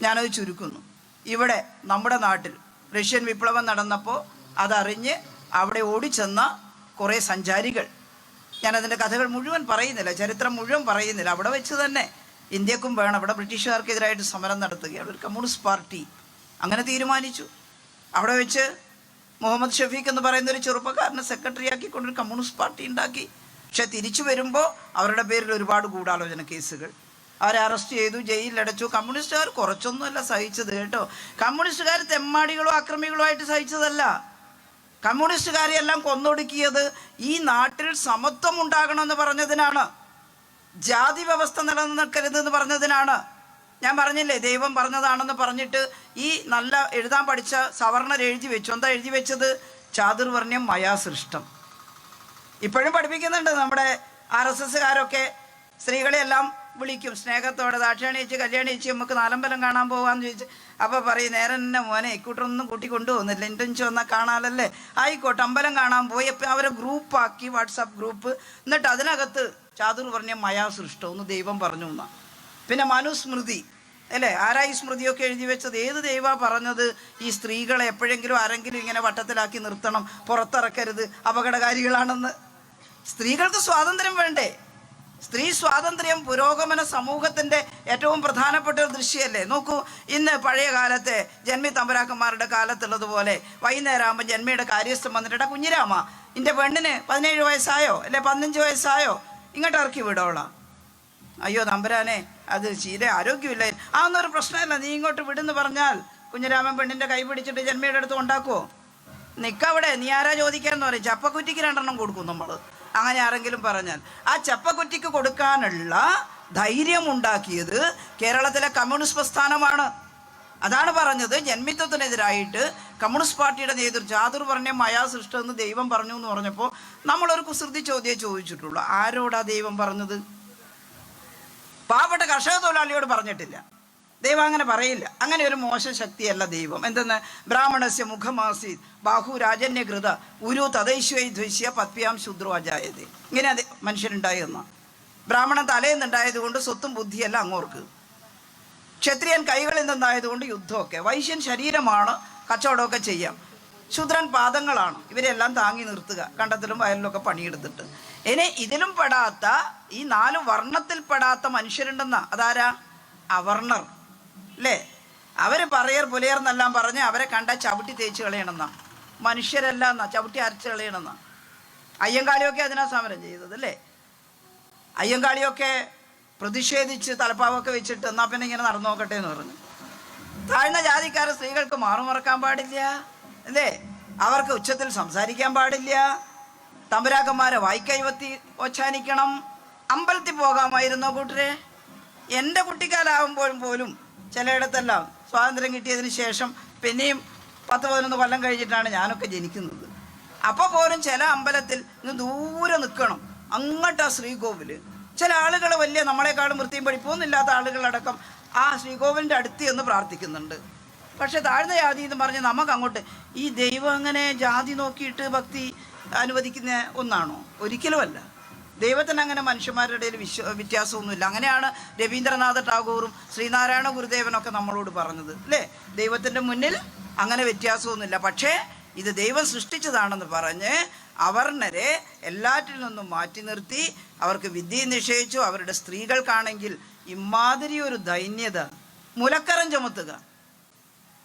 Speaker 1: ഞാനത് ചുരുക്കുന്നു. ഇവിടെ നമ്മുടെ നാട്ടിൽ റഷ്യൻ വിപ്ലവം നടന്നപ്പോൾ അതറിഞ്ഞ് അവിടെ ഓടിച്ചെന്ന കുറേ സഞ്ചാരികൾ, ഞാനതിൻ്റെ കഥകൾ മുഴുവൻ പറയുന്നില്ല, ചരിത്രം മുഴുവൻ പറയുന്നില്ല. അവിടെ വെച്ച് തന്നെ ഇന്ത്യക്കും വേണം, ഇവിടെ ബ്രിട്ടീഷുകാർക്കെതിരായിട്ട് സമരം നടത്തുകയാണ് ഒരു കമ്മ്യൂണിസ്റ്റ് പാർട്ടി. അങ്ങനെ തീരുമാനിച്ചു. അവിടെ വെച്ച് മുഹമ്മദ് ഷഫീഖ് എന്ന് പറയുന്ന ഒരു ചെറുപ്പക്കാരനെ സെക്രട്ടറി ആക്കിക്കൊണ്ടൊരു കമ്മ്യൂണിസ്റ്റ് പാർട്ടി ഉണ്ടാക്കി. പക്ഷെ തിരിച്ചു വരുമ്പോൾ അവരുടെ പേരിൽ ഒരുപാട് ഗൂഢാലോചന കേസുകൾ. അവരെ അറസ്റ്റ് ചെയ്തു, ജയിലിലടച്ചു. കമ്മ്യൂണിസ്റ്റുകാർ കുറച്ചൊന്നുമല്ല സഹിച്ചത് കേട്ടോ. കമ്മ്യൂണിസ്റ്റുകാർ തെമ്മാടികളോ അക്രമികളോ ആയിട്ട് സഹിച്ചതല്ല. കമ്മ്യൂണിസ്റ്റുകാരെ എല്ലാം കൊന്നൊടുക്കിയത് ഈ നാട്ടിൽ സമത്വം ഉണ്ടാകണമെന്ന് പറഞ്ഞതിനാണ്, ജാതി വ്യവസ്ഥ നിലനിൽക്കരുതെന്ന് പറഞ്ഞതിനാണ്. ഞാൻ പറഞ്ഞില്ലേ, ദൈവം പറഞ്ഞതാണെന്ന് പറഞ്ഞിട്ട് ഈ നല്ല എഴുതാൻ പഠിച്ച സവർണർ എഴുതി വെച്ചു. എന്താ എഴുതി വെച്ചത്? ചാതുർവർണ്ണ്യം മയാ സൃഷ്ടം. ഇപ്പോഴും പഠിപ്പിക്കുന്നുണ്ട് നമ്മുടെ RSSകാരൊക്കെ. സ്ത്രീകളെയെല്ലാം വിളിക്കും സ്നേഹത്തോടെ, ദാക്ഷാണി ചേച്ചി, കല്യാണി ചേച്ചി, നമുക്ക് നാലമ്പലം കാണാൻ പോകാമെന്ന് ചോദിച്ചു. അപ്പോൾ പറയും, നേരെ തന്നെ മോനെ ഇക്കൂട്ടൊന്നും കൂട്ടി കൊണ്ടുപോകുന്നില്ല, ഇൻറ്റൻഷൻ വന്നാൽ കാണാനല്ലേ, ആയിക്കോട്ടെ അമ്പലം കാണാൻ പോയി. അപ്പം അവരെ ഗ്രൂപ്പാക്കി, വാട്സാപ്പ് ഗ്രൂപ്പ്. എന്നിട്ട് അതിനകത്ത് ചാതുർവർണ്ണ്യം മയാ സൃഷ്ടം എന്ന് ദൈവം പറഞ്ഞു എന്നാ. പിന്നെ മനുസ്മൃതി അല്ലേ, ആരാ ഈ സ്മൃതിയൊക്കെ എഴുതി വെച്ചത്? ഏത് ദൈവ പറഞ്ഞത് ഈ സ്ത്രീകളെ എപ്പോഴെങ്കിലും ആരെങ്കിലും ഇങ്ങനെ വട്ടത്തിലാക്കി നിർത്തണം, പുറത്തിറക്കരുത്, അപകടകാരികളാണെന്ന്? സ്ത്രീകൾക്ക് സ്വാതന്ത്ര്യം വേണ്ടേ? സ്ത്രീ സ്വാതന്ത്ര്യം പുരോഗമന സമൂഹത്തിൻ്റെ ഏറ്റവും പ്രധാനപ്പെട്ട ഒരു ദൃശ്യമല്ലേ. നോക്കൂ, ഇന്ന് പഴയ കാലത്തെ ജന്മി തമ്പരാക്കന്മാരുടെ കാലത്തുള്ളതുപോലെ വൈകുന്നേരം ആകുമ്പോൾ ജന്മിയുടെ കാര്യസ്ഥം വന്നിട്ട്, കുഞ്ഞിരാമ എൻ്റെ പെണ്ണിന് 17 വയസ്സായോ അല്ലെ 15 വയസ്സായോ, ഇങ്ങോട്ട് ഇറക്കി വിടോളാം. അയ്യോ തമ്പുരാനെ, അത് ചീരെ ആരോഗ്യമില്ല, അതൊന്നൊരു പ്രശ്നമല്ല, നീ ഇങ്ങോട്ട് വിടുന്ന് പറഞ്ഞാൽ കുഞ്ഞിരാമൻ പെണ്ണിൻ്റെ കൈ പിടിച്ചിട്ട് ജന്മിയുടെ അടുത്ത് ഉണ്ടാക്കുമോ? നിൽക്കവിടെ, നീ ആരാ ചോദിക്കാമെന്ന് പറയും. ചപ്പക്കുറ്റിക്ക് 2 കൊടുക്കും നമ്മൾ. അങ്ങനെ ആരെങ്കിലും പറഞ്ഞാൽ ആ ചപ്പക്കുറ്റിക്ക് കൊടുക്കാനുള്ള ധൈര്യം ഉണ്ടാക്കിയത് കേരളത്തിലെ കമ്മ്യൂണിസ്റ്റ് പ്രസ്ഥാനമാണ്. അതാണ് പറഞ്ഞത്, ജന്മിത്വത്തിനെതിരായിട്ട് കമ്മ്യൂണിസ്റ്റ് പാർട്ടിയുടെ നേതൃത്വം ചാതുർവർണ്ണ്യം മയാ സൃഷ്ടം എന്ന് ദൈവം പറഞ്ഞു എന്ന് പറഞ്ഞപ്പോൾ നമ്മളൊരു കുസൃതി ചോദ്യം ചോദിച്ചിട്ടുള്ളൂ. ആരോടാ ദൈവം പറഞ്ഞത്? പാവപ്പെട്ട കർഷക തൊഴിലാളിയോട് പറഞ്ഞിട്ടില്ല. ദൈവം അങ്ങനെ പറയില്ല. അങ്ങനെ ഒരു മോശം ശക്തിയല്ല ദൈവം. എന്തെന്ന്? ബ്രാഹ്മണസ്യ മുഖമാസി ബാഹു രാജന്യകൃത ഉരു തദൈശ്വൈ ദ്വൈശ്യ പത്പ്യാം ശൂദ്രോ അജായതേ. ഇങ്ങനെ അത് മനുഷ്യനുണ്ടായി എന്ന. ബ്രാഹ്മണൻ തലേന്നുണ്ടായത് കൊണ്ട് സ്വത്തും ബുദ്ധിയല്ല അങ്ങോർക്ക്. ക്ഷത്രിയൻ കൈകളിൽ നിന്നായതുകൊണ്ട് യുദ്ധമൊക്കെ. വൈശ്യൻ ശരീരമാണ്, കച്ചവടമൊക്കെ ചെയ്യാം. ശൂദ്രൻ പാദങ്ങളാണ്, ഇവരെല്ലാം താങ്ങി നിർത്തുക, കണ്ടത്തിലും വയലിലൊക്കെ പണിയെടുത്തിട്ട്. ഇനി ഇതിലും പെടാത്ത, ഈ 4 വർണ്ണത്തിൽ പെടാത്ത മനുഷ്യരുണ്ടെന്ന. അതാരാ? അവർണർ അല്ലേ. അവർ പറയർ പുലയർന്നെല്ലാം പറഞ്ഞ് അവരെ കണ്ട ചവിട്ടി തേച്ച് കളയണമെന്ന. മനുഷ്യരല്ല എന്നാ, ചവിട്ടി അരച്ച് കളയണമെന്ന. അയ്യങ്കാളിയൊക്കെ അതിനാ സമരം ചെയ്തത് അല്ലേ. അയ്യങ്കാളിയൊക്കെ പ്രതിഷേധിച്ച് തലപ്പാവൊക്കെ വെച്ചിട്ട് എന്നാൽ പിന്നെ ഇങ്ങനെ നടന്നു നോക്കട്ടെ എന്ന് പറഞ്ഞു. താഴ്ന്ന ജാതിക്കാരെ സ്ത്രീകൾക്ക് മാറുമറക്കാൻ പാടില്ല അല്ലേ, അവർക്ക് ഉച്ചത്തിൽ സംസാരിക്കാൻ പാടില്ല, തമ്പുരാക്കന്മാരെ വായിക്കൈവത്തി ഓച്ചാനിക്കണം. അമ്പലത്തിൽ പോകാമായിരുന്നോ കൂട്ടരെ? എൻ്റെ കുട്ടിക്കാലാവുമ്പോഴും പോലും ചിലയിടത്തെല്ലാം സ്വാതന്ത്ര്യം കിട്ടിയതിന് ശേഷം പിന്നെയും 10-11 കൊല്ലം കഴിഞ്ഞിട്ടാണ് ഞാനൊക്കെ ജനിക്കുന്നത്. അപ്പോൾ പോലും ചില അമ്പലത്തിൽ ഇന്ന് ദൂരെ നിൽക്കണം, അങ്ങോട്ടാ ശ്രീകോവിൽ. ചില ആളുകൾ വലിയ നമ്മളെക്കാളും വൃത്തിയും പഠിപ്പൊന്നുമില്ലാത്ത ആളുകളടക്കം ആ ശ്രീകോവിലിൻ്റെ അടുത്ത് എന്ന് പ്രാർത്ഥിക്കുന്നുണ്ട്. പക്ഷെ താഴ്ന്ന ജാതി എന്ന് പറഞ്ഞ് നമുക്ക് അങ്ങോട്ട്, ഈ ദൈവം അങ്ങനെ ജാതി നോക്കിയിട്ട് ഭക്തി അനുവദിക്കുന്ന ഒന്നാണോ? ഒരിക്കലുമല്ല. ദൈവത്തിന് അങ്ങനെ മനുഷ്യന്മാരുടെ ഇടയിൽ വ്യത്യാസമൊന്നുമില്ല. അങ്ങനെയാണ് രവീന്ദ്രനാഥ ടാഗോറും ശ്രീനാരായണ ഗുരുദേവനൊക്കെ നമ്മളോട് പറഞ്ഞത് അല്ലേ. ദൈവത്തിൻ്റെ മുന്നിൽ അങ്ങനെ വ്യത്യാസമൊന്നുമില്ല. പക്ഷേ ഇത് ദൈവം സൃഷ്ടിച്ചതാണെന്ന് പറഞ്ഞ് അവർണരെ എല്ലാറ്റിൽ നിന്നും മാറ്റി നിർത്തി അവർക്ക് വിദ്യ നിഷേധിച്ചു. അവരുടെ സ്ത്രീകൾക്കാണെങ്കിൽ ഇമാതിരി ഒരു ദൈന്യത, മുലക്കരം ചുമത്തുക.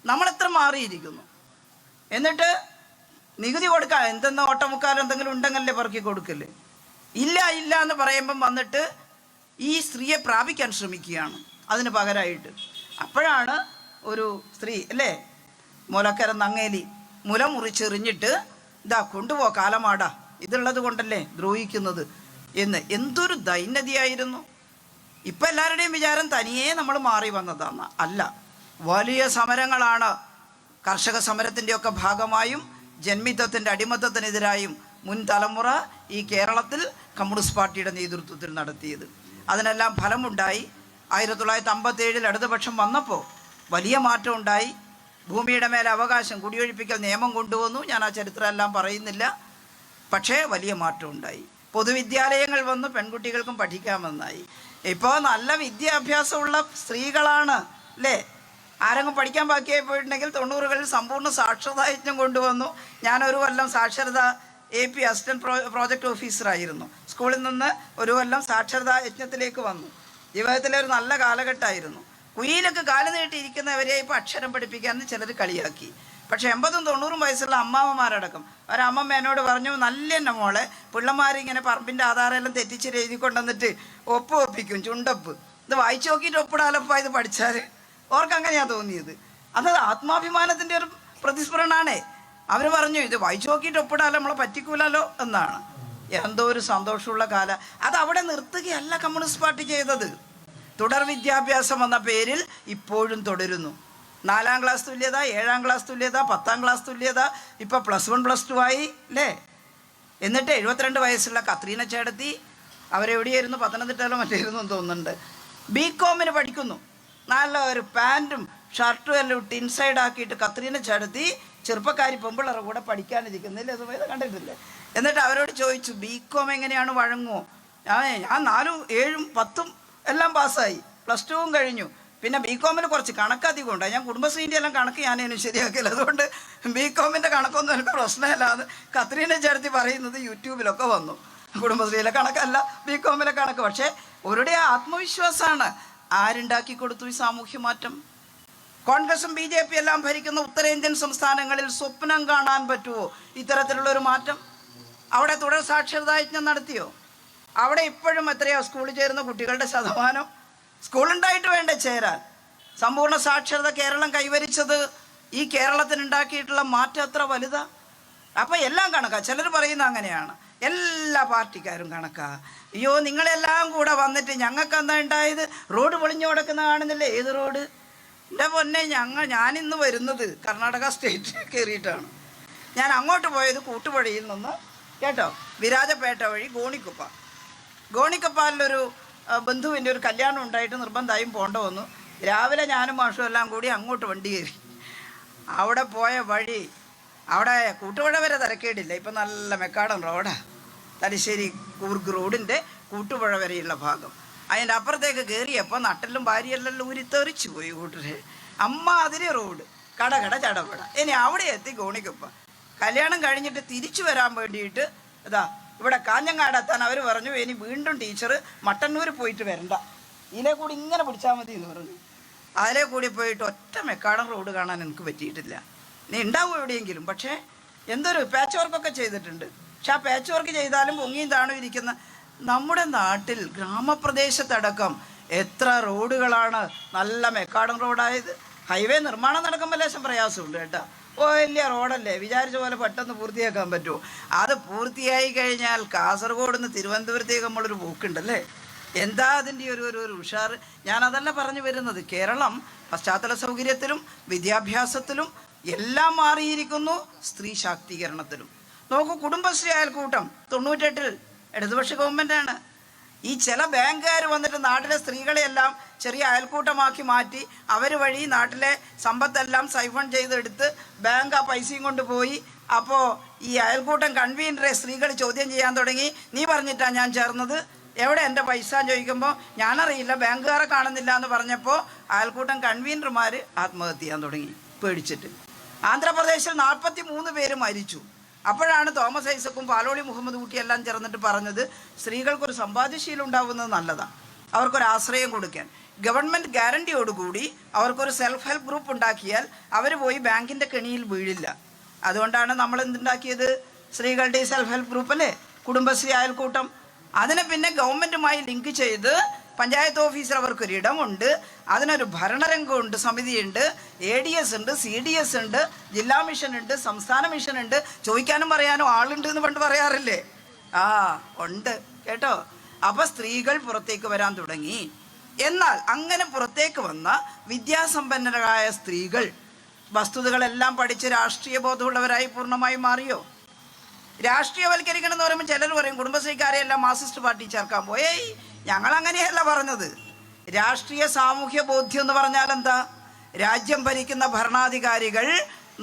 Speaker 1: നമ്മളെത്ര മാറിയിരിക്കുന്നു. എന്നിട്ട് നികുതി കൊടുക്കാൻ എന്തെന്ന് ഓട്ടമുക്കാലം എന്തെങ്കിലും ഉണ്ടെങ്കിലേ പെറുക്കി കൊടുക്കല്ലേ. ഇല്ല ഇല്ല എന്ന് പറയുമ്പം വന്നിട്ട് ഈ സ്ത്രീയെ പ്രാപിക്കാൻ ശ്രമിക്കുകയാണ് അതിന് പകരമായിട്ട്. അപ്പോഴാണ് ഒരു സ്ത്രീ അല്ലേ, മുലക്കരം നങ്ങേലി മുല മുറിച്ചെറിഞ്ഞിട്ട് ഇതാ കൊണ്ടുപോ കാലമാടാ, ഇതുള്ളത് കൊണ്ടല്ലേ ദ്രോഹിക്കുന്നത് എന്ന്. എന്തൊരു ദൈന്യതയായിരുന്നു. ഇപ്പം എല്ലാവരുടെയും വിചാരം തനിയേ നമ്മൾ മാറി വന്നതാണ്. അല്ല, വലിയ സമരങ്ങളാണ് കർഷക സമരത്തിൻ്റെയൊക്കെ ഭാഗമായും ജന്മിത്വത്തിൻ്റെ അടിമത്തത്തിനെതിരായും മുൻ തലമുറ ഈ കേരളത്തിൽ കമ്മ്യൂണിസ്റ്റ് പാർട്ടിയുടെ നേതൃത്വത്തിൽ നടത്തിയത്. അതിനെല്ലാം ഫലമുണ്ടായി. 1957 ഇടതുപക്ഷം വന്നപ്പോൾ വലിയ മാറ്റം ഉണ്ടായി. ഭൂമിയുടെ മേലെ അവകാശം, കുടിയൊഴിപ്പിക്കൽ നിയമം കൊണ്ടുവന്നു. ഞാൻ ആ ചരിത്രമെല്ലാം പറയുന്നില്ല. പക്ഷേ വലിയ മാറ്റം ഉണ്ടായി. പൊതുവിദ്യാലയങ്ങൾ വന്നു, പെൺകുട്ടികൾക്കും പഠിക്കാമെന്നായി. ഇപ്പോൾ നല്ല വിദ്യാഭ്യാസമുള്ള സ്ത്രീകളാണ് അല്ലേ. ആരെങ്കിലും പഠിക്കാൻ ബാക്കിയായി പോയിട്ടുണ്ടെങ്കിൽ 90കളിൽ സമ്പൂർണ്ണ സാക്ഷരതാ യജ്ഞം കൊണ്ടുവന്നു. ഞാനൊരു കൊല്ലം സാക്ഷരത AP അസിസ്റ്റൻറ്റ് പ്രോജക്റ്റ് ഓഫീസറായിരുന്നു. സ്കൂളിൽ നിന്ന് ഒരു കൊല്ലം സാക്ഷരതാ യജ്ഞത്തിലേക്ക് വന്നു. ജീവിതത്തിലെ ഒരു നല്ല കാലഘട്ടമായിരുന്നു. കുയിലൊക്കെ കാല് നീട്ടിയിരിക്കുന്നവരെ ഇപ്പോൾ അക്ഷരം പഠിപ്പിക്കാൻ ചിലർ കളിയാക്കി. പക്ഷേ 80-90 വയസ്സുള്ള അമ്മാമ്മമാരടക്കം ഒരമ്മമ്മ എന്നോട് പറഞ്ഞു, നല്ല തന്നെ മോളെ, പിള്ളമാരിങ്ങനെ പറമ്പിൻ്റെ ആധാരമെല്ലാം തെറ്റിച്ച് എഴുതി കൊണ്ടുവന്നിട്ട് ഒപ്പിക്കും, ചുണ്ടപ്പ്. ഇത് വായിച്ചു നോക്കിയിട്ട് ഒപ്പിടാലപ്പ ഇത് പഠിച്ചാൽ. ഓർക്കങ്ങനെയാണ് തോന്നിയത്. അത് ആത്മാഭിമാനത്തിൻ്റെ ഒരു പ്രതിസ്ഫുരണാണേ. അവർ പറഞ്ഞു, ഇത് വായിച്ചു നോക്കിയിട്ട് ഒപ്പിടാലോ, നമ്മളെ പറ്റിക്കൂലല്ലോ എന്നാണ്. എന്തോ ഒരു സന്തോഷമുള്ള കാലം. അത് അവിടെ നിർത്തുകയല്ല കമ്മ്യൂണിസ്റ്റ് പാർട്ടി ചെയ്തത്. തുടർ വിദ്യാഭ്യാസം എന്ന പേരിൽ ഇപ്പോഴും തുടരുന്നു. 4ാം ക്ലാസ് തുല്യത, 7ാം ക്ലാസ് തുല്യത, 10ാം ക്ലാസ് തുല്യത, ഇപ്പോൾ +1 +2 ആയി അല്ലേ. എന്നിട്ട് 72 വയസ്സുള്ള കത്രീന ചേട്ടത്തി, അവരെവിടെയായിരുന്നു, പത്തനംതിട്ടയിലോ മറ്റായിരുന്നു എന്ന് തോന്നുന്നുണ്ട്, BCom പഠിക്കുന്നു. നല്ല ഒരു പാൻറ്റും ഷർട്ടും എല്ലാം ഇട്ട് ഇൻസൈഡ് ആക്കിയിട്ട് കത്രീന ചേട്ടത്തി ചെറുപ്പക്കാരി പെമ്പിള്ളേറെ കൂടെ പഠിക്കാനിരിക്കുന്നില്ല. അത് കണ്ടിട്ടില്ലേ? എന്നിട്ട് അവരോട് ചോദിച്ചു, BCom എങ്ങനെയാണ് വഴങ്ങുമോ? ഞാൻ 4ഉം 7ഉം 10ഉം എല്ലാം പാസ്സായി, +2 കഴിഞ്ഞു. പിന്നെ BCom കുറച്ച് കണക്കധികം ഉണ്ടായി. ഞാൻ കുടുംബശ്രീൻ്റെ എല്ലാം കണക്ക് ഞാനതിന് ശരിയാക്കില്ല. അതുകൊണ്ട് BCom കണക്കൊന്നും എനിക്ക് പ്രശ്നമില്ല. അത് കത്രീന ചേർത്തി പറയുന്നത് യൂട്യൂബിലൊക്കെ വന്നു. കുടുംബശ്രീയിലെ കണക്കല്ല, BCom കണക്ക്. പക്ഷേ അവരുടെ ആത്മവിശ്വാസമാണ്. ആരുണ്ടാക്കി കൊടുത്തു ഈ സാമൂഹ്യ മാറ്റം? കോൺഗ്രസും BJP എല്ലാം ഭരിക്കുന്ന ഉത്തരേന്ത്യൻ സംസ്ഥാനങ്ങളിൽ സ്വപ്നം കാണാൻ പറ്റുമോ ഇത്തരത്തിലുള്ളൊരു മാറ്റം? അവിടെ തുടർ സാക്ഷരതാ യജ്ഞം നടത്തിയോ? അവിടെ ഇപ്പോഴും എത്രയോ സ്കൂളിൽ ചേരുന്ന കുട്ടികളുടെ ശതമാനം? സ്കൂളുണ്ടായിട്ട് വേണ്ടേ ചേരാൻ? സമ്പൂർണ്ണ സാക്ഷരത കേരളം കൈവരിച്ചത് ഈ കേരളത്തിനുണ്ടാക്കിയിട്ടുള്ള മാറ്റം എത്ര വലുതാ. അപ്പം എല്ലാം കണക്കാ. ചിലർ പറയുന്ന അങ്ങനെയാണ്, എല്ലാ പാർട്ടിക്കാരും കണക്കാ. അയ്യോ, നിങ്ങളെല്ലാം കൂടെ വന്നിട്ട് ഞങ്ങൾക്ക് എന്താ ഉണ്ടായത്? റോഡ് പൊളിഞ്ഞു കിടക്കുന്ന കാണുന്നില്ലേ? ഏത് റോഡ്? എൻ്റെ പൊന്നെ, ഞാനിന്ന് വരുന്നത് കർണാടക സ്റ്റേറ്റ് കയറിയിട്ടാണ്. ഞാൻ അങ്ങോട്ട് പോയത് കൂട്ടുപുഴയിൽ നിന്ന് കേട്ടോ, വിരാജപേട്ട വഴി ഗോണിക്കപ്പാലിലൊരു ബന്ധുവിൻ്റെ ഒരു കല്യാണം ഉണ്ടായിട്ട് നിർബന്ധമായും പോകേണ്ട വന്നു. രാവിലെ ഞാനും മാഷും എല്ലാം കൂടി അങ്ങോട്ട് വണ്ടി കയറി. അവിടെ പോയ വഴി, അവിടെ കൂട്ടുപുഴ വരെ തിരക്കേടില്ല. ഇപ്പം നല്ല മെക്കാടൻ റോഡാണ്. തലശ്ശേരി കൂർഗ് റോഡിൻ്റെ കൂട്ടുപുഴ വരെയുള്ള ഭാഗം. അതിൻ്റെ അപ്പുറത്തേക്ക് കയറിയപ്പോൾ നട്ടലും ഭാര്യയെല്ലാം ഊരിത്തെറിച്ച് പോയി കൂട്ടരെ. അതിരി റോഡ്, കടകട ചടപട. ഇനി അവിടെ എത്തി ഗോണിക്കൊപ്പ. കല്യാണം കഴിഞ്ഞിട്ട് തിരിച്ചു വരാൻ വേണ്ടിയിട്ട് ഇവിടെ കാഞ്ഞങ്ങാട് എത്താൻ അവർ പറഞ്ഞു, ഇനി വീണ്ടും ടീച്ചർ മട്ടന്നൂർ പോയിട്ട് വരണ്ട, ഇതിലെ കൂടി ഇങ്ങനെ പിടിച്ചാൽ മതി എന്ന് പറഞ്ഞു. അതിലെ കൂടി പോയിട്ട് ഒറ്റ മെക്കാടൻ റോഡ് കാണാൻ എനിക്ക് പറ്റിയിട്ടില്ല. ഇനി ഉണ്ടാവും എവിടെയെങ്കിലും. പക്ഷേ എന്തൊരു പാച്ച് വർക്കൊക്കെ ചെയ്തിട്ടുണ്ട്. പക്ഷെ ആ പാച്ച് വർക്ക് ചെയ്താലും പൊങ്ങിയും താണും ഇരിക്കുന്ന നമ്മുടെ നാട്ടിൽ ഗ്രാമപ്രദേശത്തടക്കം എത്ര റോഡുകളാണ് നല്ല മെക്കാടൻ റോഡായത്. ഹൈവേ നിർമ്മാണം നടക്കുമ്പോൾ ലേശം പ്രയാസമുണ്ട് കേട്ടോ. വലിയ റോഡല്ലേ, വിചാരിച്ച പോലെ പെട്ടെന്ന് പൂർത്തിയാക്കാൻ പറ്റുമോ? അത് പൂർത്തിയായി കഴിഞ്ഞാൽ കാസർഗോഡ് നിന്ന് തിരുവനന്തപുരത്തേക്ക് നമ്മളൊരു പോക്കുണ്ടല്ലേ. എന്താ അതിൻ്റെ ഒരു ഉഷാറ്. ഞാനതല്ല പറഞ്ഞു വരുന്നത്. കേരളം പശ്ചാത്തല സൗകര്യത്തിലും വിദ്യാഭ്യാസത്തിലും എല്ലാം മാറിയിരിക്കുന്നു, സ്ത്രീ ശാക്തീകരണത്തിലും. നോക്കൂ, കുടുംബശ്രീ അയൽക്കൂട്ടം 98-ൽ ഇടതുപക്ഷ ഗവൺമെൻറ്റാണ്. ഈ ചില ബാങ്കുകാർ വന്നിട്ട് നാട്ടിലെ സ്ത്രീകളെയെല്ലാം ചെറിയ അയൽക്കൂട്ടമാക്കി മാറ്റി അവർ വഴി നാട്ടിലെ സമ്പത്തെല്ലാം സൈഫൺ ചെയ്തെടുത്ത് ബാങ്ക് ആ പൈസയും കൊണ്ട് പോയി. അപ്പോൾ ഈ അയൽക്കൂട്ടം കൺവീനറെ സ്ത്രീകൾ ചോദ്യം ചെയ്യാൻ തുടങ്ങി. നീ പറഞ്ഞിട്ടാണ് ഞാൻ ചേർന്നത്, എവിടെ എൻ്റെ പൈസ ചോദിക്കുമ്പോൾ ഞാനറിയില്ല, ബാങ്കുകാരെ കാണുന്നില്ല എന്ന് പറഞ്ഞപ്പോൾ അയൽക്കൂട്ടം കൺവീനർമാർ ആത്മഹത്യ ചെയ്യാൻ തുടങ്ങി പേടിച്ചിട്ട്. ആന്ധ്രാപ്രദേശിൽ 43 പേര് മരിച്ചു. അപ്പോഴാണ് തോമസ് ഐസക്കും പാലോളി മുഹമ്മദ് കുട്ടിയെല്ലാം ചേർന്നിട്ട് പറഞ്ഞത്, സ്ത്രീകൾക്കൊരു സമ്പാദ്യശീലം ഉണ്ടാവുന്നത് നല്ലതാണ്, അവർക്കൊരു ആശ്രയം കൊടുക്കാൻ. ഗവൺമെൻറ് ഗ്യാരണ്ടിയോടുകൂടി അവർക്കൊരു സെൽഫ് ഹെൽപ്പ് ഗ്രൂപ്പ് ഉണ്ടാക്കിയാൽ അവർ പോയി ബാങ്കിൻ്റെ കെണിയിൽ വീഴില്ല. അതുകൊണ്ടാണ് നമ്മൾ എന്തുണ്ടാക്കിയത്, സ്ത്രീകളുടെ സെൽഫ് ഹെൽപ്പ് ഗ്രൂപ്പ് അല്ലേ, കുടുംബശ്രീ അയൽക്കൂട്ടം. അതിനെ പിന്നെ ഗവൺമെൻറ്റുമായി ലിങ്ക് ചെയ്ത് പഞ്ചായത്ത് ഓഫീസിൽ അവർക്കൊരിടമുണ്ട്, അതിനൊരു ഭരണരംഗമുണ്ട്, സമിതിയുണ്ട്, ADS ഉണ്ട്, CDS ഉണ്ട്, ജില്ലാ മിഷനുണ്ട്, സംസ്ഥാന മിഷനുണ്ട്. ചോദിക്കാനും പറയാനും ആളുണ്ട് എന്ന് പണ്ട് പറയാറില്ലേ? ഉണ്ട് കേട്ടോ. അപ്പോൾ സ്ത്രീകൾ പുറത്തേക്ക് വരാൻ തുടങ്ങി. എന്നാൽ അങ്ങനെ പുറത്തേക്ക് വന്ന വിദ്യാസമ്പന്നരായ സ്ത്രീകൾ വസ്തുതകളെല്ലാം പഠിച്ച് രാഷ്ട്രീയ ബോധമുള്ളവരായി പൂർണ്ണമായും മാറിയോ? രാഷ്ട്രീയവൽക്കരിക്കണം എന്ന് പറയുമ്പോൾ ചിലർ പറയും കുടുംബശ്രീക്കാരെയെല്ലാം മാർക്സിസ്റ്റ് പാർട്ടി ചേർക്കാൻ പോയേ. ഞങ്ങൾ അങ്ങനെയല്ല പറഞ്ഞത്. രാഷ്ട്രീയ സാമൂഹ്യ ബോധ്യം എന്ന് പറഞ്ഞാൽ എന്താ? രാജ്യം ഭരിക്കുന്ന ഭരണാധികാരികൾ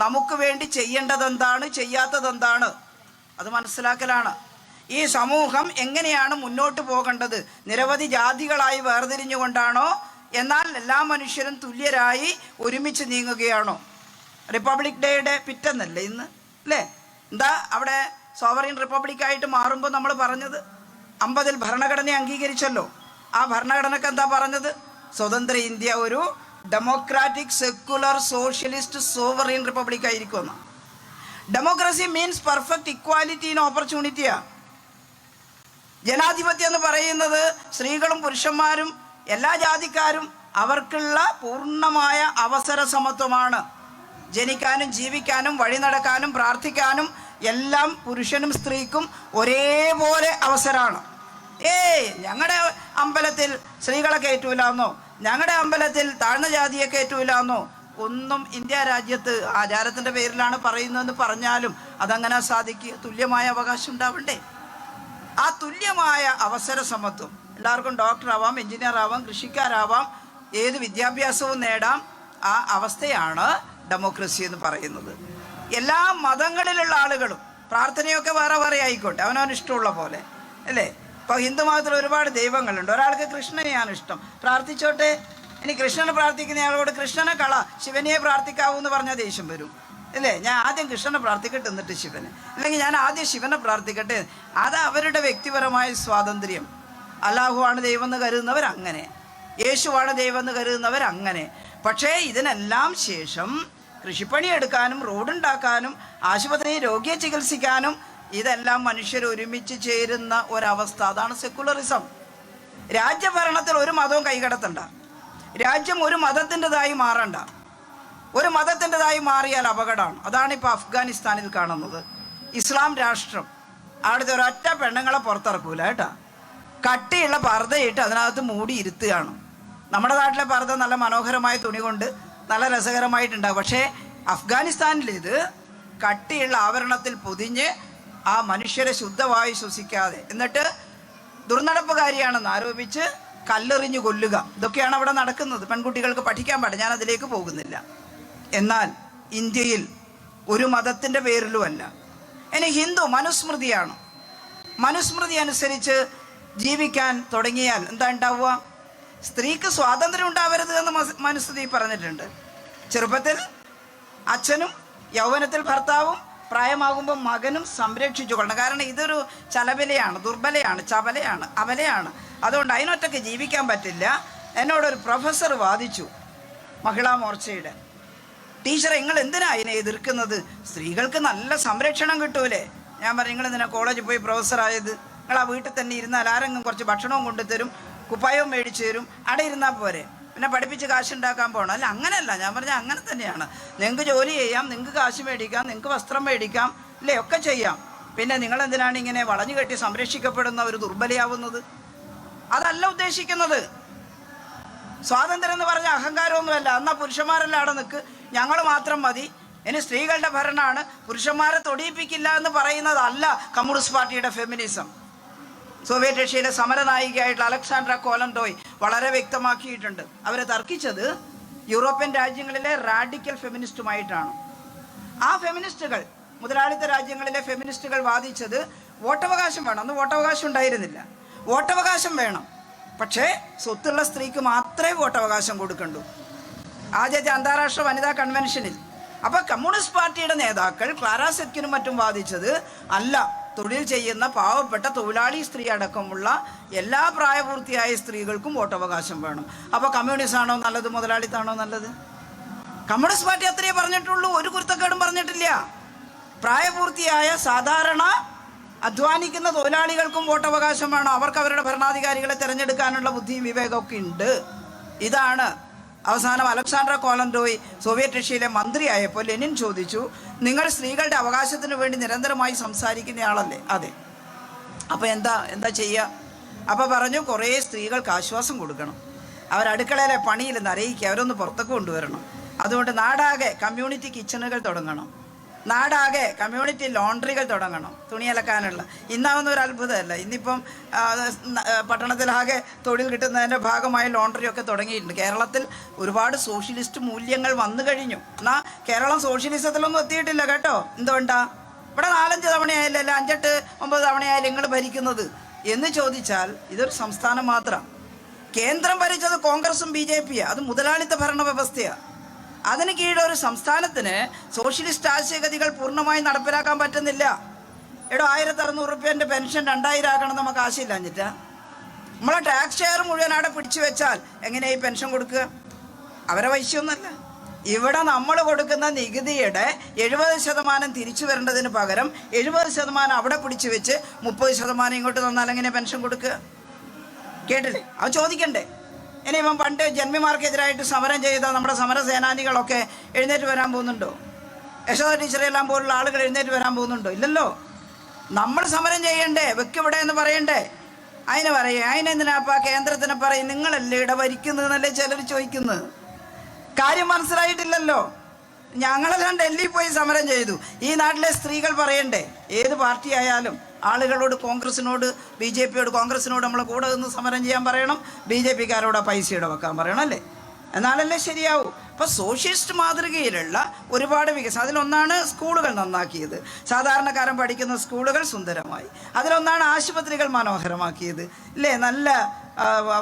Speaker 1: നമുക്ക് വേണ്ടി ചെയ്യേണ്ടതെന്താണ്, ചെയ്യാത്തതെന്താണ്, അത് മനസ്സിലാക്കലാണ്. ഈ സമൂഹം എങ്ങനെയാണ് മുന്നോട്ട് പോകേണ്ടത്? നിരവധി ജാതികളായി വേർതിരിഞ്ഞുകൊണ്ടാണോ, എന്നാൽ എല്ലാ മനുഷ്യരും തുല്യരായി ഒരുമിച്ച് നീങ്ങുകയാണോ? റിപ്പബ്ലിക് ഡേയുടെ പിറ്റെന്നല്ലേ ഇന്ന്, അല്ലേ? എന്താ അവിടെ സോവറിൻ റിപ്പബ്ലിക്കായിട്ട് മാറുമ്പോൾ നമ്മൾ പറഞ്ഞത്? 50-ൽ ഭരണഘടന അംഗീകരിച്ചല്ലോ. ആ ഭരണഘടനക്ക് എന്താ പറഞ്ഞത്? സ്വതന്ത്ര ഇന്ത്യ ഒരു democratic secular socialist sovereign republic ആയിരിക്കുമെന്ന്. Democracy means perfect equality in ഓപ്പർച്യൂണിറ്റിയാ. ജനാധിപത്യം എന്ന് പറയുന്നത് സ്ത്രീകളും പുരുഷന്മാരും എല്ലാ ജാതിക്കാരും അവർക്കുള്ള പൂർണ്ണമായ അവസര സമത്വമാണ്. ജനിക്കാനും ജീവിക്കാനും വഴി നടക്കാനും പ്രാർത്ഥിക്കാനും എല്ലാം പുരുഷനും സ്ത്രീക്കും ഒരേപോലെ അവസരമാണ്. ഞങ്ങളുടെ അമ്പലത്തിൽ സ്ത്രീകളെ കയറ്റൂലെന്നോ, ഞങ്ങളുടെ അമ്പലത്തിൽ താഴ്ന്ന ജാതിയെ കയറ്റൂലെന്നോ ഒന്നും ഇന്ത്യ രാജ്യത്ത് ആചാരത്തിൻ്റെ പേരിലാണ് പറയുന്നതെന്ന് പറഞ്ഞാലും അതങ്ങനെ സാധിക്കുക. തുല്യമായ അവകാശം ഉണ്ടാവണ്ടേ? ആ തുല്യമായ അവസര സമത്വം, എല്ലാവർക്കും ഡോക്ടറാവാം, എഞ്ചിനീയർ ആവാം, കൃഷിക്കാരാവാം, ഏത് വിദ്യാഭ്യാസവും നേടാം. ആ അവസ്ഥയാണ് ഡെമോക്രസി എന്ന് പറയുന്നത്. എല്ലാ മതങ്ങളിലുള്ള ആളുകളും പ്രാർത്ഥനയൊക്കെ വേറെ വേറെ ആയിക്കോട്ടെ, അവനവന് ഇഷ്ടമുള്ള പോലെ, അല്ലേ? ഇപ്പോൾ ഹിന്ദു മതത്തിൽ ഒരുപാട് ദൈവങ്ങളുണ്ട്. ഒരാൾക്ക് കൃഷ്ണനെയാണ് ഇഷ്ടം, പ്രാർത്ഥിച്ചോട്ടെ. ഇനി കൃഷ്ണനെ പ്രാർത്ഥിക്കുന്നയാളോട് കൃഷ്ണനെ കള, ശിവനെ പ്രാർത്ഥിക്കാവൂ എന്ന് പറഞ്ഞാൽ ദേഷ്യം വരും, അല്ലേ? ഞാൻ ആദ്യം കൃഷ്ണനെ പ്രാർത്ഥിക്കട്ടെ എന്നിട്ട് ശിവനെ, അല്ലെങ്കിൽ ഞാൻ ആദ്യം ശിവനെ പ്രാർത്ഥിക്കട്ടെ. അത് അവരുടെ വ്യക്തിപരമായ സ്വാതന്ത്ര്യം. അല്ലാഹുവാണ് ദൈവം എന്ന് കരുതുന്നവർ അങ്ങനെ, യേശുവാണ് ദൈവം എന്ന് കരുതുന്നവർ അങ്ങനെ. പക്ഷേ ഇതിനെല്ലാം ശേഷം കൃഷിപ്പണി എടുക്കാനും റോഡുണ്ടാക്കാനും ആശുപത്രിയിൽ രോഗിയെ ചികിത്സിക്കാനും ഇതെല്ലാം മനുഷ്യർ ഒരുമിച്ച് ചേരുന്ന ഒരവസ്ഥ, അതാണ് സെക്കുലറിസം. രാജ്യഭരണത്തിൽ ഒരു മതവും കൈകടത്തണ്ട, രാജ്യം ഒരു മതത്തിൻ്റെതായി മാറണ്ട. ഒരു മതത്തിൻ്റെതായി മാറിയാൽ അപകടമാണ്. അതാണ് ഇപ്പോൾ അഫ്ഗാനിസ്ഥാനിൽ കാണുന്നത്. ഇസ്ലാം രാഷ്ട്രം, അവിടുത്തെ ഒരൊറ്റ പെണ്ണുങ്ങളെ പുറത്തിറക്കൂല കേട്ടോ. കട്ടിയുള്ള പർദ്ദയിട്ട് അതിനകത്ത് മൂടി ഇരുത്തുകയാണ്. നമ്മുടെ നാട്ടിലെ പർദ്ദ നല്ല മനോഹരമായ തുണി കൊണ്ട് നല്ല രസകരമായിട്ടുണ്ടാകും. പക്ഷേ അഫ്ഗാനിസ്ഥാനിൽ ഇത് കട്ടിയുള്ള ആവരണത്തിൽ പൊതിഞ്ഞ് ആ മനുഷ്യരെ ശുദ്ധവായു ശ്വസിക്കാതെ, എന്നിട്ട് ദുർനടപ്പുകാരിയാണെന്ന് ആരോപിച്ച് കല്ലെറിഞ്ഞു കൊല്ലുക, ഇതൊക്കെയാണ് അവിടെ നടക്കുന്നത്. പെൺകുട്ടികൾക്ക് പഠിക്കാൻ പാടില്ല, ഞാൻ അതിലേക്ക് പോകുന്നില്ല. എന്നാൽ ഇന്ത്യയിൽ ഒരു മതത്തിൻ്റെ പേരിലുമല്ല. ഇനി ഹിന്ദു മനുസ്മൃതിയാണ്. മനുസ്മൃതി അനുസരിച്ച് ജീവിക്കാൻ തുടങ്ങിയാൽ എന്താ ഉണ്ടാവുക? സ്ത്രീക്ക് സ്വാതന്ത്ര്യം ഉണ്ടാവരുത് എന്ന് മനുസ്മൃതി പറഞ്ഞിട്ടുണ്ട്. ചെറുപ്പത്തിൽ അച്ഛനും യൗവനത്തിൽ ഭർത്താവും പ്രായമാകുമ്പോൾ മകനും സംരക്ഷിച്ചു കൊള്ളണം. കാരണം ഇതൊരു ചലബലയാണ്, ദുർബലയാണ്, ചപലയാണ്, അബലയാണ്. അതുകൊണ്ട് അതിനൊറ്റയ്ക്ക് ജീവിക്കാൻ പറ്റില്ല. എന്നോടൊരു പ്രൊഫസർ വാദിച്ചു, മഹിളാ മോർച്ചയുടെ ടീച്ചറെ, നിങ്ങൾ എന്തിനാ അതിനെ എതിർക്കുന്നത്? സ്ത്രീകൾക്ക് നല്ല സംരക്ഷണം കിട്ടൂലേ? ഞാൻ പറഞ്ഞു, നിങ്ങൾ എന്തിനാ കോളേജിൽ പോയി പ്രൊഫസറായത്? നിങ്ങൾ ആ വീട്ടിൽ തന്നെ ഇരുന്നാൽ ആരെങ്കിലും കുറച്ച് ഭക്ഷണവും കൊണ്ടുതരും, കുപ്പായവും മേടിച്ചു തരും, അവിടെ ഇരുന്നാൽ പോരെ, പിന്നെ പഠിപ്പിച്ച് കാശുണ്ടാക്കാൻ പോകണം. അല്ല, അങ്ങനെയല്ല. ഞാൻ പറഞ്ഞാൽ അങ്ങനെ തന്നെയാണ്. നിങ്ങൾക്ക് ജോലി ചെയ്യാം, നിങ്ങൾക്ക് കാശ് മേടിക്കാം, നിങ്ങൾക്ക് വസ്ത്രം മേടിക്കാം, അല്ലേ, ഒക്കെ ചെയ്യാം. പിന്നെ നിങ്ങളെന്തിനാണ് ഇങ്ങനെ വളഞ്ഞു കെട്ടി സംരക്ഷിക്കപ്പെടുന്ന ഒരു ദുർബലയാവുന്നത്? അതല്ല ഉദ്ദേശിക്കുന്നത്. സ്വാതന്ത്ര്യം എന്ന് പറഞ്ഞാൽ അഹങ്കാരമൊന്നുമല്ല. എന്നാൽ പുരുഷന്മാരെല്ലാം അവിടെ നിൽക്ക്, ഞങ്ങൾ മാത്രം മതി, ഇനി സ്ത്രീകളുടെ ഭരണമാണ്, പുരുഷന്മാരെ തൊടിയിപ്പിക്കില്ല എന്ന് പറയുന്നതല്ല കമ്മ്യൂണിസ്റ്റ് പാർട്ടിയുടെ ഫെമിനിസം. സോവിയറ്റ് റഷ്യയിലെ സമരനായികയായിട്ടുള്ള അലക്സാണ്ട്ര കോലൻഡോയ് വളരെ വ്യക്തമാക്കിയിട്ടുണ്ട്. അവരെ തർക്കിച്ചത് യൂറോപ്യൻ രാജ്യങ്ങളിലെ റാഡിക്കൽ ഫെമിനിസ്റ്റുമായിട്ടാണ്. ആ ഫെമിനിസ്റ്റുകൾ, മുതലാളിത്ത രാജ്യങ്ങളിലെ ഫെമിനിസ്റ്റുകൾ വാദിച്ചത് വോട്ടവകാശം വേണം. അന്ന് വോട്ടവകാശം ഉണ്ടായിരുന്നില്ല. വോട്ടവകാശം വേണം, പക്ഷേ സ്വത്തുള്ള സ്ത്രീക്ക് മാത്രമേ വോട്ടവകാശം കൊടുക്കണ്ടൂ. ആദ്യത്തെ അന്താരാഷ്ട്ര വനിതാ കൺവെൻഷനിൽ. അപ്പോൾ കമ്മ്യൂണിസ്റ്റ് പാർട്ടിയുടെ നേതാക്കൾ ക്ലാര സെറ്റ്കിനും മറ്റും വാദിച്ചത് അല്ല, തൊഴിൽ ചെയ്യുന്ന പാവപ്പെട്ട തൊഴിലാളി സ്ത്രീ അടക്കമുള്ള എല്ലാ പ്രായപൂർത്തിയായ സ്ത്രീകൾക്കും വോട്ടവകാശം വേണം. അപ്പോൾ കമ്മ്യൂണിസ്റ്റാണോ നല്ലത്, മുതലാളിത്താണോ നല്ലത്? കമ്മ്യൂണിസ്റ്റ് പാർട്ടി അത്രയേ പറഞ്ഞിട്ടുള്ളൂ, ഒരു കുരുത്തക്കേടും പറഞ്ഞിട്ടില്ല. പ്രായപൂർത്തിയായ സാധാരണ അധ്വാനിക്കുന്ന തൊഴിലാളികൾക്കും വോട്ടവകാശം വേണം. അവർക്ക് അവരുടെ ഭരണാധികാരികളെ തിരഞ്ഞെടുക്കാനുള്ള ബുദ്ധിയും വിവേകമൊക്കെ ഉണ്ട്. ഇതാണ് അവസാനം അലക്സാണ്ട്ര കോലൻഡോയ് സോവിയറ്റ് റഷ്യയിലെ മന്ത്രിയായപ്പോൾ ലെനിൻ ചോദിച്ചു, നിങ്ങൾ സ്ത്രീകളുടെ അവകാശത്തിന് വേണ്ടി നിരന്തരമായി സംസാരിക്കുന്നയാളല്ലേ? അതെ. അപ്പോൾ എന്താ ചെയ്യുക? അപ്പോൾ പറഞ്ഞു, കുറേ സ്ത്രീകൾക്ക് ആശ്വാസം കൊടുക്കണം. അവരടുക്കളയിലെ പണിയിൽ നിറയിക്കുക, അവരൊന്ന് പുറത്തേക്ക് കൊണ്ടുവരണം. അതുകൊണ്ട് നാടാകെ കമ്മ്യൂണിറ്റി കിച്ചണുകൾ തുടങ്ങണം, നാടാകെ കമ്മ്യൂണിറ്റി ലോണ്ടറികൾ തുടങ്ങണം, തുണി അലക്കാനുള്ള. ഇന്നാവുന്ന ഒരു അത്ഭുതമല്ല, ഇന്നിപ്പം പട്ടണത്തിലാകെ തൊഴിൽ കിട്ടുന്നതിൻ്റെ ഭാഗമായി ലോണ്ടറിയൊക്കെ തുടങ്ങിയിട്ടുണ്ട്. കേരളത്തിൽ ഒരുപാട് സോഷ്യലിസ്റ്റ് മൂല്യങ്ങൾ വന്നു കഴിഞ്ഞു. എന്നാൽ കേരളം സോഷ്യലിസത്തിലൊന്നും എത്തിയിട്ടില്ല കേട്ടോ. എന്തുകൊണ്ടാ? ഇവിടെ 4-5 തവണയായാലല്ല, 5-8-9 തവണയായാലും നിങ്ങൾ ഭരിക്കുന്നത് എന്ന് ചോദിച്ചാൽ ഇതൊരു സംസ്ഥാനം മാത്രം. കേന്ദ്രം ഭരിച്ചത് കോൺഗ്രസും BJP, അത് മുതലാളിത്ത ഭരണ വ്യവസ്ഥയാണ്. അതിന് കീഴിലൊരു സംസ്ഥാനത്തിന് സോഷ്യലിസ്റ്റ് ആശയഗതികൾ പൂർണ്ണമായി നടപ്പിലാക്കാൻ പറ്റുന്നില്ല. 1600 റുപ്യേൻ്റെ പെൻഷൻ 2000 ആക്കണം നമുക്ക് ആശയമില്ല എന്നിട്ടാ. നമ്മളെ ടാക്സ് ഷെയർ മുഴുവൻ അവിടെ പിടിച്ചു വെച്ചാൽ എങ്ങനെയായി പെൻഷൻ കൊടുക്കുക? അവരെ പൈസയൊന്നുമല്ല. ഇവിടെ നമ്മൾ കൊടുക്കുന്ന നികുതിയുടെ 70% തിരിച്ചു വരേണ്ടതിന് പകരം 70% അവിടെ പിടിച്ചു വെച്ച് 30% ഇങ്ങോട്ട് തന്നാൽ എങ്ങനെ പെൻഷൻ കൊടുക്കുക? കേട്ടില്ലേ? അത് ചോദിക്കണ്ടേ? ഇനിയിപ്പം പണ്ട് ജന്മിമാർക്കെതിരായിട്ട് സമരം ചെയ്ത നമ്മുടെ സമരസേനാനികളൊക്കെ എഴുന്നേറ്റ് വരാൻ പോകുന്നുണ്ടോ? യശോദ ടീച്ചറെല്ലാം പോലുള്ള ആളുകൾ എഴുന്നേറ്റ് വരാൻ പോകുന്നുണ്ടോ? ഇല്ലല്ലോ. നമ്മൾ സമരം ചെയ്യണ്ടേ, വെക്കിവിടെ എന്ന് പറയണ്ടേ? അതിന് പറയേ, അതിനെന്തിനാപ്പാ കേന്ദ്രത്തിനെ പറയും നിങ്ങളല്ലേ ഇവിടെ ഭരിക്കുന്നതെന്നല്ലേ ചിലർ ചോദിക്കുന്നത്? കാര്യം മനസ്സിലായിട്ടില്ലല്ലോ. ഞങ്ങളെല്ലാം ഡൽഹിയിൽ പോയി സമരം ചെയ്തു. ഈ നാട്ടിലെ സ്ത്രീകൾ പറയണ്ടേ? ഏത് പാർട്ടി ആയാലും ആളുകളോട്, കോൺഗ്രസിനോട്, BJPയോട്, കോൺഗ്രസിനോട് നമ്മളെ കൂടെ നിന്ന് സമരം ചെയ്യാൻ പറയണം, BJPക്കാരോട് പൈസ ഇടവെക്കാൻ പറയണം, അല്ലേ? എന്നാലല്ലേ ശരിയാവൂ. അപ്പോൾ സോഷ്യലിസ്റ്റ് മാതൃകയിലുള്ള ഒരുപാട് വികസനം, അതിലൊന്നാണ് സ്കൂളുകൾ നന്നാക്കിയത്, സാധാരണക്കാരൻ പഠിക്കുന്ന സ്കൂളുകൾ സുന്ദരമായി. അതിലൊന്നാണ് ആശുപത്രികൾ മനോഹരമാക്കിയത്, ഇല്ലേ? നല്ല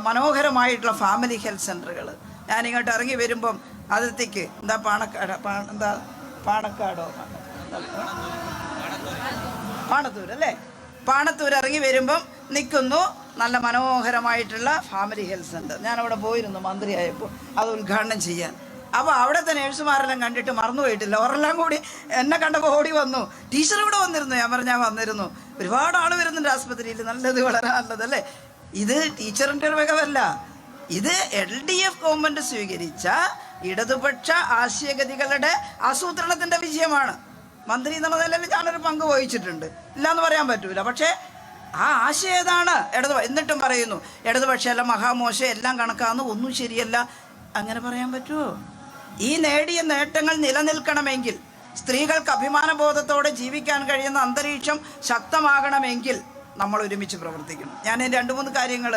Speaker 1: മനോഹരമായിട്ടുള്ള ഫാമിലി ഹെൽത്ത് സെൻ്ററുകൾ. ഞാനിങ്ങോട്ട് ഇറങ്ങി വരുമ്പം അതിർത്തിക്ക് പാണത്തൂർ അല്ലേ, പാണത്തൂർ ഇറങ്ങി വരുമ്പം നിൽക്കുന്നു നല്ല മനോഹരമായിട്ടുള്ള ഫാമിലി ഹെൽത്ത് സെൻ്റർ. ഞാനവിടെ പോയിരുന്നു മന്ത്രിയായപ്പോൾ അത് ഉദ്ഘാടനം ചെയ്യാൻ. അപ്പോൾ അവിടുത്തെ നേഴ്സുമാരെല്ലാം കണ്ടിട്ട് മറന്നുപോയിട്ടില്ല. അവരെല്ലാം കൂടി എന്നെ കണ്ടപ്പോൾ ഓടി വന്നു. ടീച്ചർ ഇവിടെ വന്നിരുന്നു. ഞാൻ പറഞ്ഞു ഞാൻ വന്നിരുന്നു. ഒരുപാട് ആൾ വരുന്നുണ്ട് ആസ്പത്രിയിൽ, നല്ലത്, വളരെ നല്ലതല്ലേ. ഇത് ടീച്ചറിൻ്റെ ഒരു മികവല്ല, ഇത് LDF ഗവൺമെൻറ് സ്വീകരിച്ച ഇടതുപക്ഷ ആശയഗതികളുടെ ആസൂത്രണത്തിൻ്റെ വിജയമാണ്. മന്ത്രി എന്നുള്ള നിലയിൽ ഞാനൊരു പങ്ക് വഹിച്ചിട്ടുണ്ട്, ഇല്ലയെന്ന് പറയാൻ പറ്റൂല. പക്ഷേ ആ ആശയം ഏതാണ്? എന്നിട്ടും പറയുന്നു ഇടതുപക്ഷമല്ല, മഹാമോശം, എല്ലാം കണക്കാന്ന്, ഒന്നും ശരിയല്ല. അങ്ങനെ പറയാൻ പറ്റുമോ? ഈ നേടിയ നേട്ടങ്ങൾ നിലനിൽക്കണമെങ്കിൽ, സ്ത്രീകൾക്ക് അഭിമാനബോധത്തോടെ ജീവിക്കാൻ കഴിയുന്ന അന്തരീക്ഷം ശക്തമാകണമെങ്കിൽ നമ്മൾ ഒരുമിച്ച് പ്രവർത്തിക്കണം. ഞാൻ 2-3 കാര്യങ്ങൾ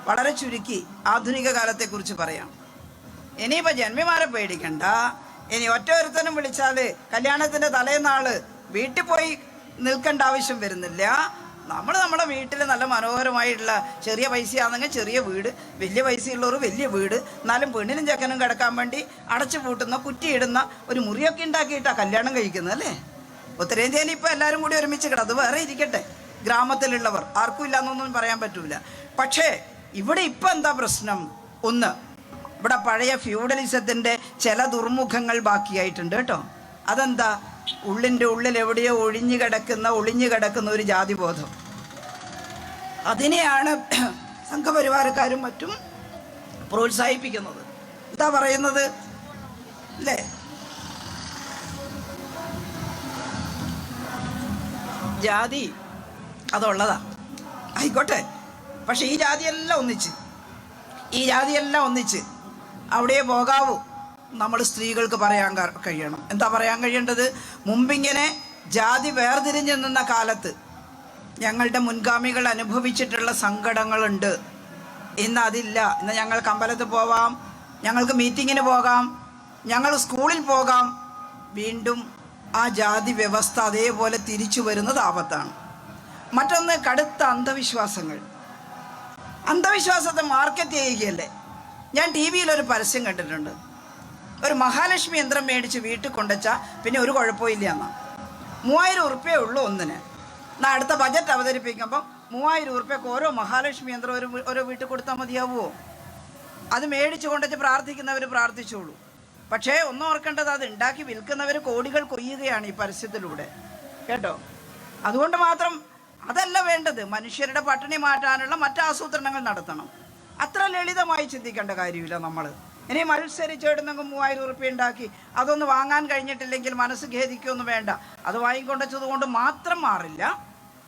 Speaker 1: വളരെ ചുരുക്കി ആധുനിക കാലത്തെക്കുറിച്ച് പറയാം. ഇനിയിപ്പോൾ ജന്മിമാരെ പേടിക്കണ്ട. ഇനി ഒരുത്തനും വിളിച്ചാൽ കല്യാണത്തിൻ്റെ തലേന്നാൾ വീട്ടിൽ പോയി നിൽക്കേണ്ട ആവശ്യം വരുന്നില്ല. നമ്മൾ നമ്മുടെ വീട്ടിൽ നല്ല മനോഹരമായിട്ടുള്ള, ചെറിയ പൈസയാണെങ്കിൽ ചെറിയ വീട്, വലിയ പൈസയുള്ളവർ വലിയ വീട്, എന്നാലും പെണ്ണിനും ചെക്കനും കിടക്കാൻ വേണ്ടി അടച്ചു പൂട്ടുന്ന, കുറ്റിയിടുന്ന ഒരു മുറിയൊക്കെ ഉണ്ടാക്കിയിട്ടാണ് കല്യാണം കഴിക്കുന്നത്, അല്ലേ? ഉത്തരേന്ത്യയിൽ ഇപ്പോൾ എല്ലാവരും കൂടി ഒരുമിച്ച് കിടക്കും. അത് വേറെ ഇരിക്കട്ടെ, ഗ്രാമത്തിലുള്ളവർ ആർക്കും ഇല്ലയെന്നൊന്നും പറയാൻ പറ്റൂല. പക്ഷേ ഇവിടെ ഇപ്പം എന്താ പ്രശ്നം? ഒന്ന്, ഇവിടെ പഴയ ഫ്യൂഡലിസത്തിൻ്റെ ചില ദുർമുഖങ്ങൾ ബാക്കിയായിട്ടുണ്ട് കേട്ടോ. അതെന്താ? ഉള്ളിൻ്റെ ഉള്ളിൽ എവിടെയോ ഒളിഞ്ഞു കിടക്കുന്ന ഒരു ജാതിബോധം. അതിനെയാണ് സംഘപരിവാരക്കാരും മറ്റും പ്രോത്സാഹിപ്പിക്കുന്നത്. എന്താ പറയുന്നത് അല്ലേ? ജാതി അതുള്ളതാ, ആയിക്കോട്ടെ. പക്ഷെ ഈ ജാതിയെല്ലാം ഒന്നിച്ച് അവിടെ പോകാവൂ. നമ്മൾ സ്ത്രീകൾക്ക് പറയാൻ കഴിയണം. എന്താ പറയാൻ കഴിയേണ്ടത്? മുമ്പിങ്ങനെ ജാതി വേർതിരിഞ്ഞു നിന്ന കാലത്ത് ഞങ്ങളുടെ മുൻഗാമികൾ അനുഭവിച്ചിട്ടുള്ള സങ്കടങ്ങളുണ്ട്. ഇന്ന് അതില്ല. ഇന്ന് ഞങ്ങൾക്ക് അമ്പലത്തിൽ പോവാം, ഞങ്ങൾക്ക് മീറ്റിങ്ങിന് പോകാം, ഞങ്ങൾ സ്കൂളിൽ പോകാം. വീണ്ടും ആ ജാതി വ്യവസ്ഥ അതേപോലെ തിരിച്ചു വരുന്നത് ആപത്താണ്. മറ്റൊന്ന്, കടുത്ത അന്ധവിശ്വാസത്തെ മാർക്കറ്റ് ചെയ്യുകയല്ലേ. ഞാൻ TV-യിൽ ഒരു പരസ്യം കണ്ടിട്ടുണ്ട്. ഒരു മഹാലക്ഷ്മി യന്ത്രം മേടിച്ച് വീട്ടിൽ കൊണ്ടുവച്ചാൽ പിന്നെ ഒരു കുഴപ്പമില്ല എന്നാ. 3000 ഉറുപ്പ്യേ ഉള്ളൂ ഒന്നിന്. എന്നാൽ അടുത്ത ബജറ്റ് അവതരിപ്പിക്കുമ്പം 3000 ഉറുപ്പ്യക്ക് ഓരോ മഹാലക്ഷ്മി യന്ത്രം ഓരോ വീട്ടിൽ കൊടുത്താൽ മതിയാവുമോ? അത് മേടിച്ച് കൊണ്ടുവച്ച് പ്രാർത്ഥിക്കുന്നവർ പ്രാർത്ഥിച്ചോളൂ. പക്ഷേ ഒന്നും ഓർക്കേണ്ടത്, അത് ഉണ്ടാക്കി വിൽക്കുന്നവർ കോടികൾ കൊയ്യുകയാണ് ഈ പരസ്യത്തിലൂടെ, കേട്ടോ. അതുകൊണ്ട് മാത്രം അതല്ല വേണ്ടത്. മനുഷ്യരുടെ പട്ടിണി മാറ്റാനുള്ള മറ്റാസൂത്രണങ്ങൾ നടത്തണം. അത്ര ലളിതമായി ചിന്തിക്കേണ്ട കാര്യമില്ല നമ്മൾ. ഇനി മത്സരിച്ചെടുന്നെങ്കിൽ 3000 ഉറുപ്പ്യ ഉണ്ടാക്കി അതൊന്ന് വാങ്ങാൻ കഴിഞ്ഞിട്ടില്ലെങ്കിൽ മനസ്സ് ഖേദിക്കുകയൊന്നും വേണ്ട. അത് വാങ്ങിക്കൊണ്ടതുകൊണ്ട് മാത്രം മാറില്ല.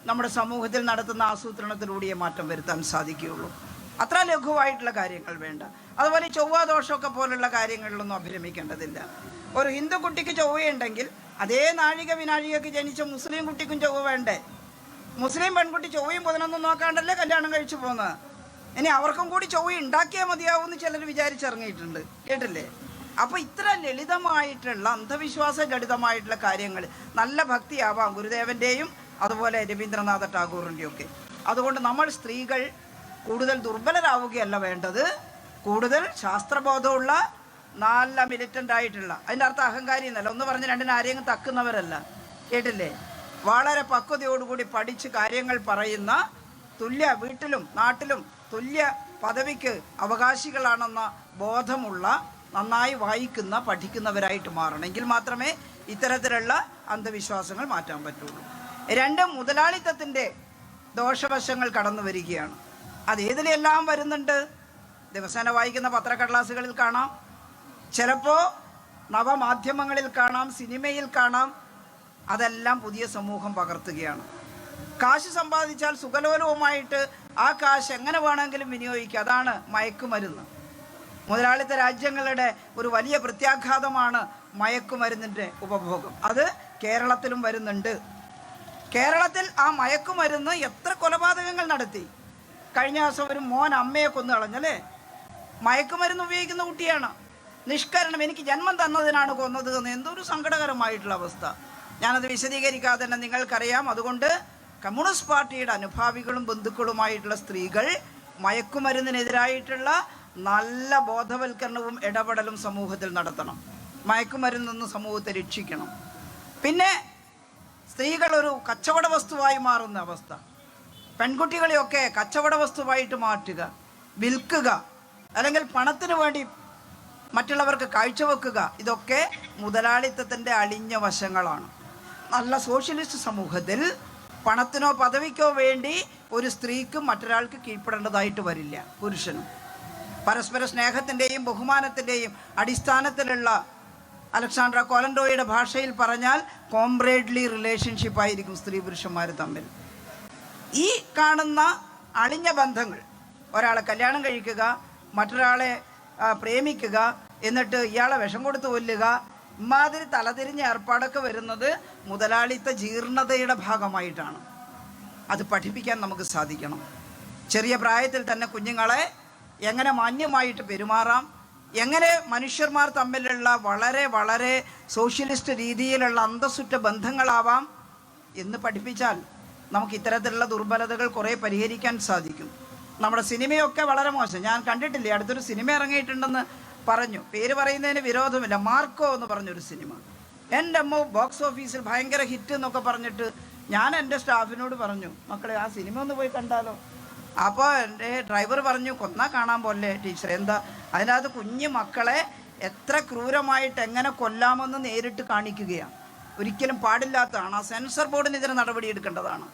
Speaker 1: നമ്മുടെ സമൂഹത്തിൽ നടത്തുന്ന ആസൂത്രണത്തിലൂടെയേ മാറ്റം വരുത്താൻ സാധിക്കുകയുള്ളൂ. അത്ര ലഘുവായിട്ടുള്ള കാര്യങ്ങൾ വേണ്ട. അതുപോലെ ചൊവ്വാദോഷമൊക്കെ പോലുള്ള കാര്യങ്ങളിലൊന്നും അഭിരമിക്കേണ്ടതില്ല. ഒരു ഹിന്ദു കുട്ടിക്ക് ചൊവ്വയുണ്ടെങ്കിൽ അതേ നാഴിക വിനാഴികയ്ക്ക് ജനിച്ച മുസ്ലിം കുട്ടിക്കും ചൊവ്വ വേണ്ടേ? മുസ്ലിം പെൺകുട്ടി ചൊവ്വയും ബുധനൊന്നും നോക്കാണ്ടല്ലേ കല്യാണം കഴിച്ചു പോകുന്നത്. ഇനി അവർക്കും കൂടി ചൊവ്വ ഉണ്ടാക്കിയാൽ മതിയാവുമെന്ന് ചിലർ വിചാരിച്ചിറങ്ങിയിട്ടുണ്ട്, കേട്ടില്ലേ? അപ്പോൾ ഇത്ര ലളിതമായിട്ടുള്ള അന്ധവിശ്വാസ ലളിതമായിട്ടുള്ള കാര്യങ്ങൾ നല്ല ഭക്തിയാവാം ഗുരുദേവൻ്റെയും അതുപോലെ രവീന്ദ്രനാഥ ടാഗോറിൻ്റെയും ഒക്കെ. അതുകൊണ്ട് നമ്മൾ സ്ത്രീകൾ കൂടുതൽ ദുർബലരാവുകയല്ല വേണ്ടത്, കൂടുതൽ ശാസ്ത്രബോധമുള്ള നല്ല മിലിറ്റൻ്റ് ആയിട്ടുള്ള, അതിൻ്റെ അർത്ഥം അഹങ്കാരി എന്നല്ല, ഒന്ന് പറഞ്ഞ് രണ്ടിന് ആരെയും തക്കുന്നവരല്ല, കേട്ടില്ലേ? വളരെ പക്വതയോടുകൂടി പഠിച്ച് കാര്യങ്ങൾ പറയുന്ന, തുല്യ വീട്ടിലും നാട്ടിലും തുല്യ പദവിക്ക് അവകാശികളാണെന്ന ബോധമുള്ള, നന്നായി വായിക്കുന്ന പഠിക്കുന്നവരായിട്ട് മാറണമെങ്കിൽ മാത്രമേ ഇത്തരത്തിലുള്ള അന്ധവിശ്വാസങ്ങൾ മാറ്റാൻ പറ്റുള്ളൂ. രണ്ട്, മുതലാളിത്തത്തിൻ്റെ ദോഷവശങ്ങൾ കടന്നു വരികയാണ്. അതേതിലെല്ലാം വരുന്നുണ്ട്. ദിവസേന വായിക്കുന്ന പത്രക്കടലാസുകളിൽ കാണാം, ചിലപ്പോൾ നവമാധ്യമങ്ങളിൽ കാണാം, സിനിമയിൽ കാണാം. അതെല്ലാം പുതിയ സമൂഹം പകർത്തുകയാണ്. കാശ് സമ്പാദിച്ചാൽ സുഖലോലവുമായിട്ട് ആ കാശ് എങ്ങനെ വേണമെങ്കിലും വിനിയോഗിക്കുക. അതാണ് മയക്കുമരുന്ന്. മുതലാളിത്ത രാജ്യങ്ങളുടെ ഒരു വലിയ പ്രത്യാഘാതമാണ് മയക്കുമരുന്നിൻ്റെ ഉപഭോഗം. അത് കേരളത്തിലും വരുന്നുണ്ട്. കേരളത്തിൽ ആ മയക്കുമരുന്ന് എത്ര കൊലപാതകങ്ങൾ നടത്തി. കഴിഞ്ഞ ദിവസം ഒരു മോൻ അമ്മയെ കൊന്നു കളഞ്ഞല്ലേ? മയക്കുമരുന്ന് ഉപയോഗിക്കുന്ന കുട്ടിയാണ്. നിഷ്കരണം, എനിക്ക് ജന്മം തന്നതിനാണ് കൊന്നത് എന്ന്. എന്തൊരു സങ്കടകരമായിട്ടുള്ള അവസ്ഥ. ഞാനത് വിശദീകരിക്കാതെ തന്നെ നിങ്ങൾക്കറിയാം. അതുകൊണ്ട് കമ്മ്യൂണിസ്റ്റ് പാർട്ടിയുടെ അനുഭാവികളും ബന്ധുക്കളുമായിട്ടുള്ള സ്ത്രീകൾ മയക്കുമരുന്നിനെതിരായിട്ടുള്ള നല്ല ബോധവൽക്കരണവും ഇടപെടലും സമൂഹത്തിൽ നടത്തണം. മയക്കുമരുന്നിൽ നിന്ന് സമൂഹത്തെ രക്ഷിക്കണം. പിന്നെ സ്ത്രീകൾ ഒരു കച്ചവട വസ്തുവായി മാറുന്ന അവസ്ഥ, പെൺകുട്ടികളെയൊക്കെ കച്ചവട വസ്തുവായിട്ട് മാറ്റുക, വിൽക്കുക, അല്ലെങ്കിൽ പണത്തിന് വേണ്ടി മറ്റുള്ളവർക്ക് കാഴ്ചവെക്കുക, ഇതൊക്കെ മുതലാളിത്തത്തിൻ്റെ അളിഞ്ഞ വശങ്ങളാണ്. നല്ല സോഷ്യലിസ്റ്റ് സമൂഹത്തിൽ പണത്തിനോ പദവിക്കോ വേണ്ടി ഒരു സ്ത്രീക്കും മറ്റൊരാൾക്ക് കീഴ്പ്പെടേണ്ടതായിട്ട് വരില്ല. പുരുഷനും പരസ്പര സ്നേഹത്തിൻ്റെയും ബഹുമാനത്തിൻ്റെയും അടിസ്ഥാനത്തിലുള്ള, അലക്സാണ്ട്ര കൊലൻഡോയുടെ ഭാഷയിൽ പറഞ്ഞാൽ കോംബ്രേഡ്ലി റിലേഷൻഷിപ്പ് ആയിരിക്കും സ്ത്രീ പുരുഷന്മാർ തമ്മിൽ. ഈ കാണുന്ന അളിഞ്ഞ ബന്ധങ്ങൾ, ഒരാളെ കല്യാണം കഴിക്കുക, മറ്റൊരാളെ പ്രേമിക്കുക, എന്നിട്ട് ഇയാളെ വിഷം കൊടുത്ത് കൊല്ലുക, ഇമാതിരി തലതിരിഞ്ഞ ഏർപ്പാടൊക്കെ വരുന്നത് മുതലാളിത്ത ജീർണതയുടെ ഭാഗമായിട്ടാണ്. അത് പഠിപ്പിക്കാൻ നമുക്ക് സാധിക്കണം. ചെറിയ പ്രായത്തിൽ തന്നെ കുഞ്ഞുങ്ങളെ എങ്ങനെ മാന്യമായിട്ട് പെരുമാറാം, എങ്ങനെ മനുഷ്യന്മാർ തമ്മിലുള്ള വളരെ വളരെ സോഷ്യലിസ്റ്റ് രീതിയിലുള്ള അന്തസ്സുറ്റ ബന്ധങ്ങളാവാം എന്ന് പഠിപ്പിച്ചാൽ നമുക്ക് ഇത്തരത്തിലുള്ള ദുർബലതകൾ കുറേ പരിഹരിക്കാൻ സാധിക്കും. നമ്മുടെ സിനിമയൊക്കെ വളരെ മോശം. ഞാൻ കണ്ടിട്ടില്ലേ, അടുത്തൊരു സിനിമ ഇറങ്ങിയിട്ടുണ്ടെന്ന് പറഞ്ഞു, പേര് പറയുന്നതിന് വിരോധമില്ല, മാർക്കോ എന്ന് പറഞ്ഞൊരു സിനിമ. എൻ്റെ അമ്മ ബോക്സ് ഓഫീസിൽ ഭയങ്കര ഹിറ്റ് എന്നൊക്കെ പറഞ്ഞിട്ട് ഞാൻ എൻ്റെ സ്റ്റാഫിനോട് പറഞ്ഞു, മക്കളെ ആ സിനിമ ഒന്ന് പോയി കണ്ടാലോ. അപ്പോൾ എൻ്റെ ഡ്രൈവർ പറഞ്ഞു, കൊന്നാൽ കാണാൻ പോലെ ടീച്ചർ. എന്താ അതിനകത്ത് കുഞ്ഞു മക്കളെ എത്ര ക്രൂരമായിട്ട് എങ്ങനെ കൊല്ലാമെന്ന് നേരിട്ട് കാണിക്കുകയാണ്. ഒരിക്കലും പാടില്ലാത്തതാണ്. ആ സെൻസർ ബോർഡിനെതിരെ നടപടിയെടുക്കേണ്ടതാണ്.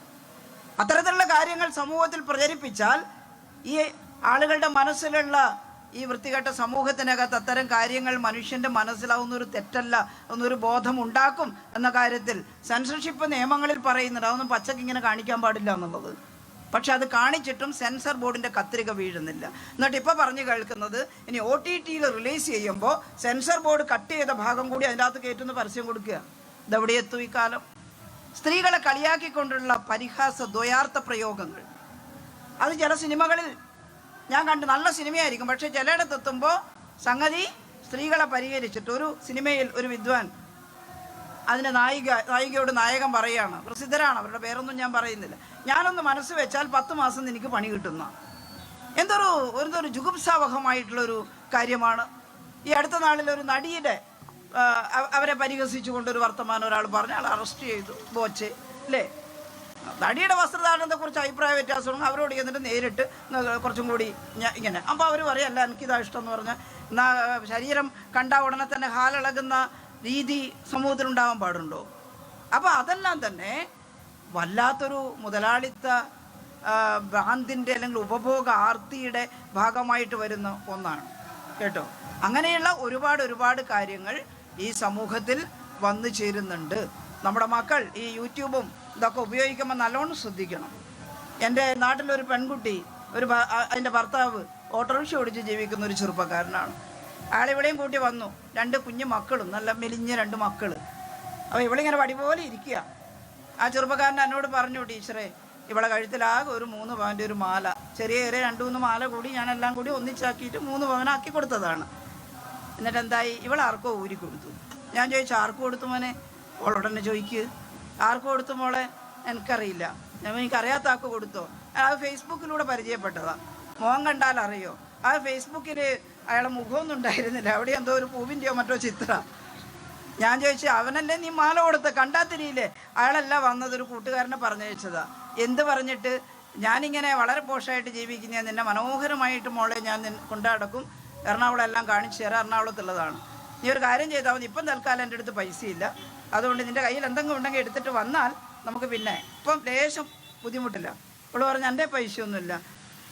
Speaker 1: അത്തരത്തിലുള്ള കാര്യങ്ങൾ സമൂഹത്തിൽ പ്രചരിപ്പിച്ചാൽ ഈ ആളുകളുടെ മനസ്സിലുള്ള ഈ വൃത്തികെട്ട സമൂഹത്തിനകത്ത് അത്തരം കാര്യങ്ങൾ മനുഷ്യൻ്റെ മനസ്സിലാവുന്നൊരു തെറ്റല്ല എന്നൊരു ബോധം ഉണ്ടാക്കും എന്ന കാര്യത്തിൽ സെൻസർഷിപ്പ് നിയമങ്ങളിൽ പറയുന്നുണ്ട്. അതൊന്നും പച്ചക്ക് ഇങ്ങനെ കാണിക്കാൻ പാടില്ല എന്നുള്ളത്. പക്ഷെ അത് കാണിച്ചിട്ടും സെൻസർ ബോർഡിൻ്റെ കത്രിക വീഴുന്നില്ല. എന്നിട്ട് ഇപ്പോൾ പറഞ്ഞു കേൾക്കുന്നത്, ഇനി OTTയിൽ റിലീസ് ചെയ്യുമ്പോൾ സെൻസർ ബോർഡ് കട്ട് ചെയ്ത ഭാഗം കൂടി അതിൻ്റെ അകത്ത് കയറ്റുന്ന പരസ്യം കൊടുക്കുക. ഇതെവിടെ എത്തും ഈ കാലം? സ്ത്രീകളെ കളിയാക്കിക്കൊണ്ടുള്ള പരിഹാസ ദ്വയാർത്ഥ പ്രയോഗങ്ങൾ, അത് ചില സിനിമകളിൽ ഞാൻ കണ്ട് നല്ല സിനിമയായിരിക്കും, പക്ഷേ ചിലയിടത്തെത്തുമ്പോൾ സംഗതി സ്ത്രീകളെ പരിഹരിച്ചിട്ട്. ഒരു സിനിമയിൽ ഒരു വിദ്വാൻ അതിന് നായികയോട് നായകൻ പറയുകയാണ്, പ്രസിദ്ധരാണ്, അവരുടെ പേരൊന്നും ഞാൻ പറയുന്നില്ല, ഞാനൊന്ന് മനസ്സ് വെച്ചാൽ 10 മാസം എനിക്ക് പണി കിട്ടുന്ന. എന്തൊരു ജുഗുപ്സാവഹമായിട്ടുള്ളൊരു കാര്യമാണ്. ഈ അടുത്ത നാളിൽ ഒരു നടിയുടെ അവരെ പരിഹസിച്ചുകൊണ്ടൊരു വർത്തമാനം ഒരാൾ പറഞ്ഞ് അയാൾ അറസ്റ്റ് ചെയ്തു. ബോച്ചെ അല്ലേ? നടിയുടെ വസ്ത്രധാരണത്തെക്കുറിച്ച് അഭിപ്രായ വ്യത്യാസമുണ്ട്. അവരോട് ചെന്നിട്ട് നേരിട്ട് കുറച്ചും കൂടി ഇങ്ങനെ. അപ്പോൾ അവർ പറയല്ല എനിക്കിതാ ഇഷ്ടം എന്ന് പറഞ്ഞാൽ, എന്നാൽ ശരീരം കണ്ട ഉടനെ തന്നെ ഹാലിളകുന്ന രീതി സമൂഹത്തിലുണ്ടാകാൻ പാടുണ്ടോ? അപ്പോൾ അതെല്ലാം തന്നെ വല്ലാത്തൊരു മുതലാളിത്ത ഭ്രാന്തിൻ്റെ അല്ലെങ്കിൽ ഉപഭോഗ ആർത്തിയുടെ ഭാഗമായിട്ട് വരുന്ന ഒന്നാണ് കേട്ടോ. അങ്ങനെയുള്ള ഒരുപാട് കാര്യങ്ങൾ ഈ സമൂഹത്തിൽ വന്നു ചേരുന്നുണ്ട്. നമ്മുടെ മക്കൾ ഈ യൂട്യൂബും ഇതൊക്കെ ഉപയോഗിക്കുമ്പോൾ നല്ലോണം ശ്രദ്ധിക്കണം. എൻ്റെ നാട്ടിലൊരു പെൺകുട്ടി അതിൻ്റെ ഭർത്താവ് ഓട്ടോറിക്ഷ ഓടിച്ച് ജീവിക്കുന്ന ഒരു ചെറുപ്പക്കാരനാണ്. അയാളിവിടെയും കൂട്ടി വന്നു. 2 കുഞ്ഞു മക്കളും, നല്ല മെലിഞ്ഞ 2 മക്കൾ. അപ്പോൾ ഇവളിങ്ങനെ വടി പോലെ ഇരിക്കുക. ആ ചെറുപ്പക്കാരൻ എന്നോട് പറഞ്ഞു, ടീച്ചറെ ഇവളെ കഴുത്തിലാകെ ഒരു 3 പവൻ്റെ ഒരു മാല, ചെറിയ 2-3 മാല കൂടി ഞാനെല്ലാം കൂടി ഒന്നിച്ചാക്കിയിട്ട് 3 പവനാക്കി കൊടുത്തതാണ്. എന്നിട്ട് എന്തായി, ഇവളാർക്കോ ഊരി കൊടുത്തു. ഞാൻ ചോദിച്ചു, ആർക്ക് കൊടുത്തു മോനെ? അവളോടന്നെ ചോദിക്ക്, ആർക്ക് കൊടുത്തു മോളെ? എനിക്കറിയില്ല. എനിക്കറിയാത്ത ആൾക്ക് കൊടുത്തോ? അത് ഫേസ്ബുക്കിലൂടെ പരിചയപ്പെട്ടതാ. മോൻ കണ്ടാൽ അറിയോ? ആ ഫേസ്ബുക്കിൽ അയാളെ മുഖമൊന്നും ഉണ്ടായിരുന്നില്ല, അവിടെ എന്തോ ഒരു പൂവിൻ്റെയോ മറ്റോ ചിത്രം. ഞാൻ ചോദിച്ചു, അവനല്ലേ നീ മാല കൊടുത്ത്? കണ്ടാൽ തിരിയില്ലേ? അയാളല്ല വന്നത്, ഒരു കൂട്ടുകാരനെ പറഞ്ഞയച്ചതാ. എന്ത് പറഞ്ഞിട്ട്? ഞാനിങ്ങനെ വളരെ പോഷായിട്ട് ജീവിക്കുന്ന നിന്നെ മനോഹരമായിട്ട് മോളെ ഞാൻ കൊണ്ടുനടക്കും, എറണാകുളം എല്ലാം കാണിച്ചു തരാം, എറണാകുളത്തുള്ളതാണ്. നീ ഒരു കാര്യം ചെയ്താൽ മതി, ഇപ്പം തൽക്കാലം എൻ്റെ അടുത്ത് പൈസയില്ല, അതുകൊണ്ട് നിൻ്റെ കയ്യിൽ എന്തെങ്കിലും ഉണ്ടെങ്കിൽ എടുത്തിട്ട് വന്നാൽ നമുക്ക് പിന്നെ, ഇപ്പം ലേശം ബുദ്ധിമുട്ടില്ല. അവൾ പറഞ്ഞു, എൻ്റെ പൈസയൊന്നുമില്ല.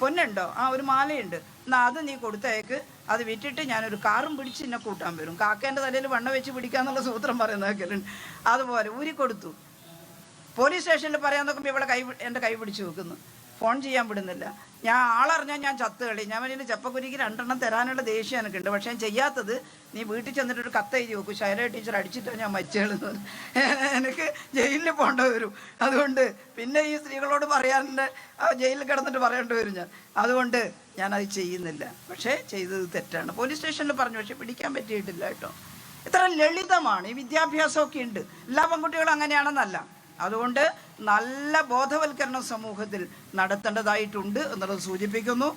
Speaker 1: പൊന്നുണ്ടോ? ആ, ഒരു മാലയുണ്ട്, എന്നാൽ അത് നീ കൊടുത്തേക്ക്, അത് വിറ്റിട്ട് ഞാനൊരു കാറും പിടിച്ച് എന്നെ കൂട്ടാൻ വരും. കാക്കേൻ്റെ തലയിൽ വണ്ണ വെച്ച് പിടിക്കാന്നുള്ള സൂത്രം പറയുന്നതൊക്കെയുണ്ട്. അതുപോലെ ഊരി കൊടുത്തു. പോലീസ് സ്റ്റേഷനിൽ പറയാൻ നോക്കുമ്പോൾ ഇവിടെ എൻ്റെ കൈ പിടിച്ച് വെക്കുന്നു, ഫോൺ ചെയ്യാൻ വിടുന്നില്ല. ഞാൻ ആളറിഞ്ഞാൽ ഞാൻ ചത്ത് കളി. ഞാൻ വലിയ ചെപ്പക്കുരിക്ക് 2 എണ്ണം തരാനുള്ള ദേഷ്യം എനിക്കുണ്ട്. പക്ഷേ ചെയ്യാത്തത്, നീ വീട്ടിൽ ചെന്നിട്ടൊരു കത്ത് എഴുതി വെക്കും, ശൈല ടീച്ചർ അടിച്ചിട്ടോ ഞാൻ മരിച്ചേളുന്നത്, എനിക്ക് ജയിലിൽ പോകേണ്ടി വരും. അതുകൊണ്ട് പിന്നെ ഈ സ്ത്രീകളോട് പറയാറുണ്ട്, ജയിലിൽ കിടന്നിട്ട് പറയേണ്ടി വരും ഞാൻ. അതുകൊണ്ട് ഞാനത് ചെയ്യുന്നില്ല. പക്ഷേ ചെയ്തത് തെറ്റാണ്. പോലീസ് സ്റ്റേഷനിൽ പറഞ്ഞു, പക്ഷെ പിടിക്കാൻ പറ്റിയിട്ടില്ല കേട്ടോ. ഇത്ര ലളിതമാണ്. ഈ വിദ്യാഭ്യാസമൊക്കെ ഉണ്ട്. എല്ലാ പെൺകുട്ടികളും അങ്ങനെയാണെന്നല്ല. അതുകൊണ്ട് നല്ല ബോധവൽക്കരണം സമൂഹത്തിൽ നടത്തേണ്ടതായിട്ടുണ്ട് എന്നുള്ളത് സൂചിപ്പിക്കുന്നു.